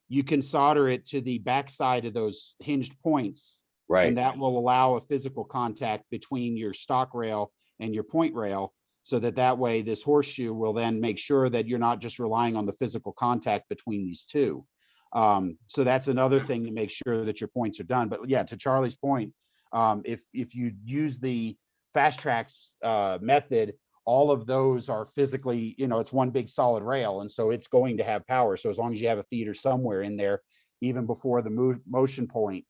you can solder it to the backside of those hinged points. Right. And that will allow a physical contact between your stock rail and your point rail, so that way this horseshoe will then make sure that you're not just relying on the physical contact between these two. So that's another thing to make sure that your points are done. But yeah, to Charlie's point, if you use the fast tracks method, all of those are physically, it's one big solid rail. And so it's going to have power. So as long as you have a feeder somewhere in there, even before the motion point,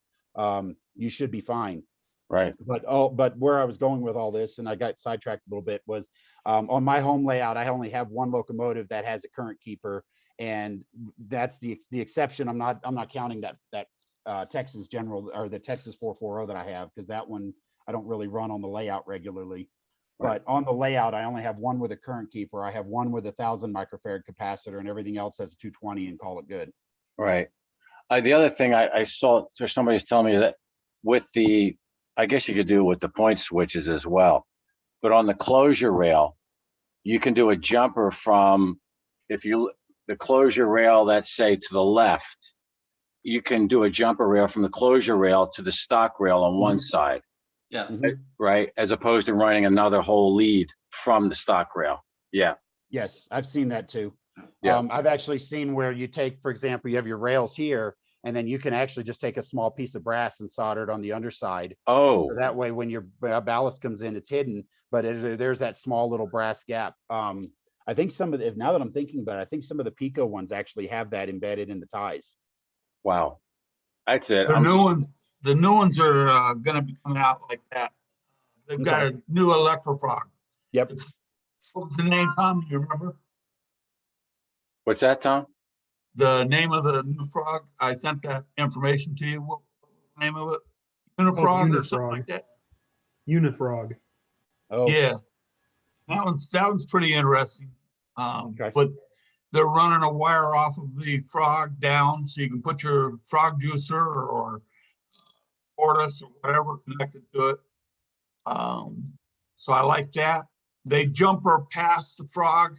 you should be fine. Right. But where I was going with all this, and I got sidetracked a little bit, was on my home layout, I only have one locomotive that has a current keeper, and that's the exception. I'm not counting that Texas General or the Texas 440 that I have, because that one I don't really run on the layout regularly. But on the layout, I only have one with a current keeper. I have one with 1,000 microfarad capacitor, and everything else has a 220 and call it good. Right. The other thing I saw, there's somebody's telling me that with the, I guess you could do it with the point switches as well, but on the closure rail, you can do a jumper from, the closure rail, let's say to the left, you can do a jumper rail from the closure rail to the stock rail on one side. Yeah. Right. As opposed to running another whole lead from the stock rail. Yeah. Yes, I've seen that too. Yeah. I've actually seen where you take, for example, you have your rails here, and then you can actually just take a small piece of brass and solder it on the underside. Oh. So that way, when your ballast comes in, it's hidden, but there's that small little brass gap. I think now that I'm thinking about it, I think some of the Pico ones actually have that embedded in the ties. Wow. That's it. The new ones are going to be coming out like that. They've got a new electrofrog. Yep. What was the name, Tom? Do you remember? What's that, Tom? The name of the new frog? I sent that information to you. What was the name of it? Unifrog or something like that? Unifrog. Oh, yeah. That one's pretty interesting. But they're running a wire off of the frog down, so you can put your frog juicer or tortoise or whatever connected to it. So I like that. They jumper past the frog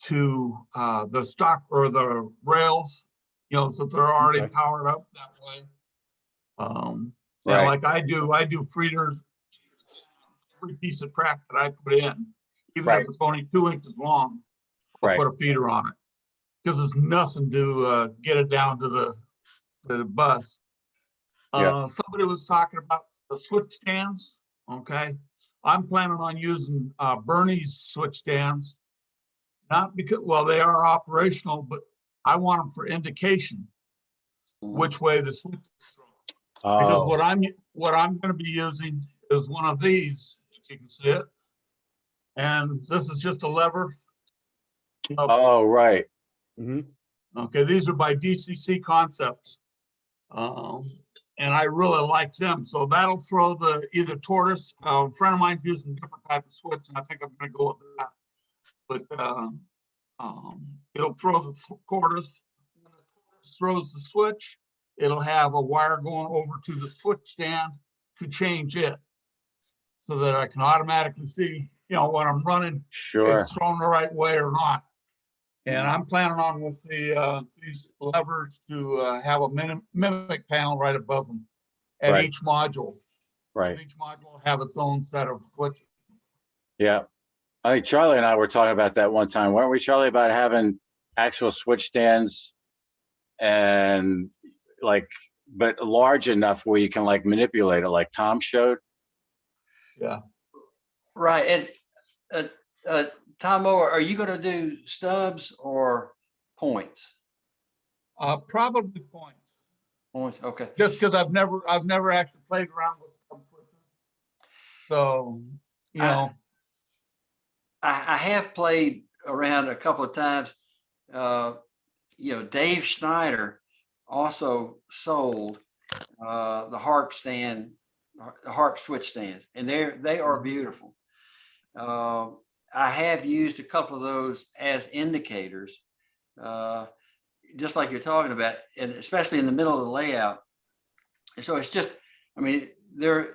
to the stock or the rails, so they're already powered up that way. And like I do feeders every piece of track that I put in, even if it's only 2 inches long, I'll put a feeder on it, because it's nothing to get it down to the bus. Somebody was talking about the switch stands. Okay, I'm planning on using Bernie's switch stands, not because, well, they are operational, but I want them for indication which way the switch is thrown. Because what I'm going to be using is one of these, if you can see it, and this is just a lever. Oh, right. Okay, these are by DCC Concepts. And I really like them. So that'll throw the either tortoise. A friend of mine using a different type of switch, and I think I'm going to go with that. But it'll throw the tortoise. When the tortoise throws the switch, it'll have a wire going over to the switch stand to change it, so that I can automatically see, when I'm running, it's thrown the right way or not. And I'm planning on with these levers to have a mimic panel right above them at each module. Right. Each module will have its own set of switches. Yeah. I think Charlie and I were talking about that one time, weren't we, Charlie, about having actual switch stands and but large enough where you can manipulate it, like Tom showed? Yeah. Right. And Tom, are you going to do stubs or points? Probably points. Points, okay. Just because I've never actually played around with them. So, you know, I have played around a couple of times. You know, Dave Schneider also sold the harp stand, the harp switch stands, and they are beautiful. I have used a couple of those as indicators, just like you're talking about, and especially in the middle of the layout. And so it's just, I mean, they're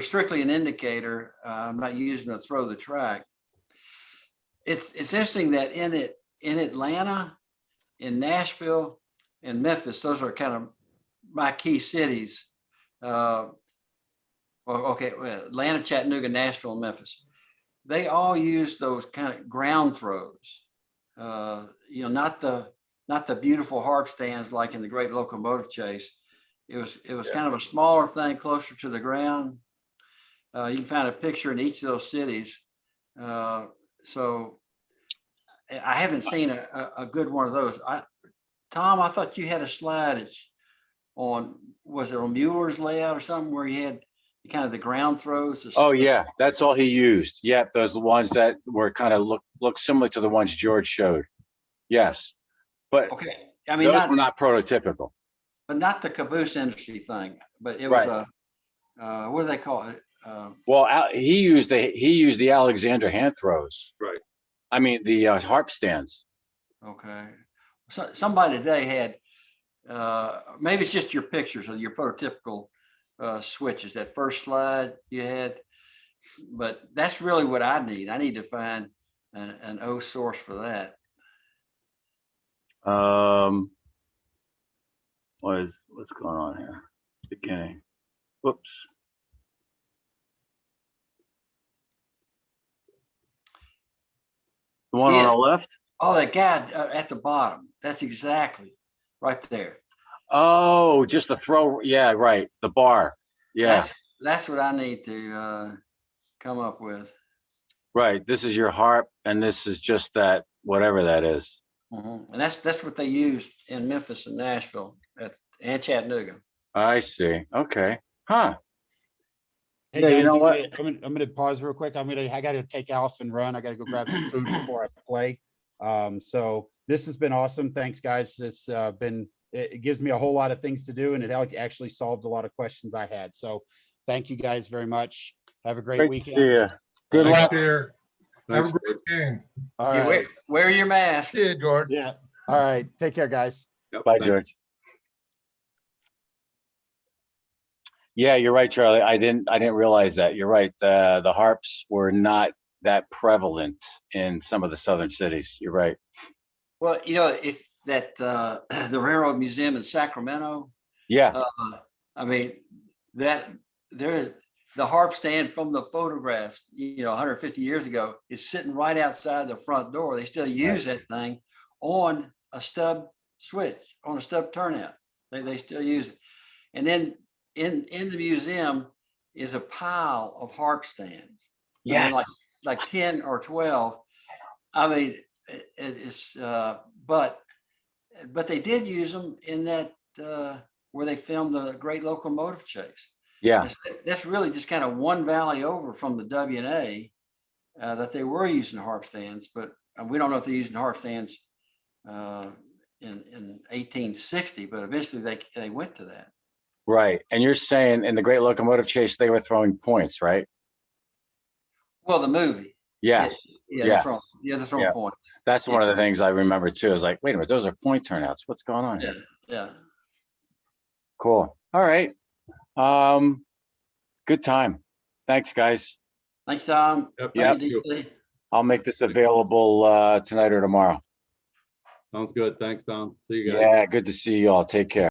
strictly an indicator. I'm not using them to throw the track. It's interesting that in Atlanta, in Nashville, and Memphis, those are kind of my key cities. Well, Atlanta, Chattanooga, Nashville, and Memphis. They all use those kind of ground throws. You know, not the beautiful harp stands like in the Great Locomotive Chase. It was kind of a smaller thing closer to the ground. You can find a picture in each of those cities. So I haven't seen a good one of those. Tom, I thought you had a slide on, was it on Mueller's layout or something where you had kind of the ground throws? Oh yeah, that's all he used. Yep, those are the ones that were kind of look similar to the ones George showed. Yes, but okay. I mean, those were not prototypical. But not the caboose industry thing. But it was Right. What do they call it? Well, he used the Alexander hand throws. Right. I mean the harp stands. Okay. So somebody today had maybe it's just your pictures of your prototypical switches, that first slide you had, but that's really what I need. I need to find an O source for that. What's going on here? Beginning. Whoops. The one on the left? Oh, that guy at the bottom. That's exactly right there. Oh, just the throw. Yeah, right. The bar. Yeah. That's what I need to come up with. Right. This is your harp, and this is just that, whatever that is. Mm-hmm. And that's what they used in Memphis and Nashville and Chattanooga. I see. Okay. Huh. Hey Yeah, guys, you know what? I'm gonna pause real quick. I gotta take off and run. I gotta go grab some food before I play. So this has been awesome. Thanks, guys. It gives me a whole lot of things to do, and it actually solved a lot of questions I had. So thank you guys very much. Have a great weekend. See ya. Good Thanks, luck. dear. Have a Thanks, great game. All Yeah, right. wear your mask. yeah, George. Yeah. All right. Take care, guys. Yep, Bye, thanks. George. Yeah, you're right, Charlie. I didn't realize that. You're right. The harps were not that prevalent in some of the southern cities. You're right. Well, you know, if that the Railroad Museum in Sacramento, Yeah. I mean, that there is the harp stand from the photographs, you know, 150 years ago is sitting right outside the front door. They still use that thing on a stub switch, on a stub turnout. They still use it. And then in the museum is a pile of harp stands. Yes. I mean, like 10 or 12. I mean, it's but they did use them in that where they filmed the Great Locomotive Chase. Yeah. That's really just kind of one valley over from the W&A that they were using harp stands, but we don't know if they're using harp stands in 1860, but eventually they went to that. Right. And you're saying in the Great Locomotive Chase, they were throwing points, right? Well, the movie. Yes. Yeah, Yes. they're throwing points. That's one of the things I remember too. Is like, wait a minute, those are point turnouts. What's going on here? Yeah. Cool. All right. Good time. Thanks, guys. Thanks, Tom. Yep, Yep. thank you. I'll make this available tonight or tomorrow. Sounds good. Thanks, Tom. See you guys. Yeah, good to see you all. Take care.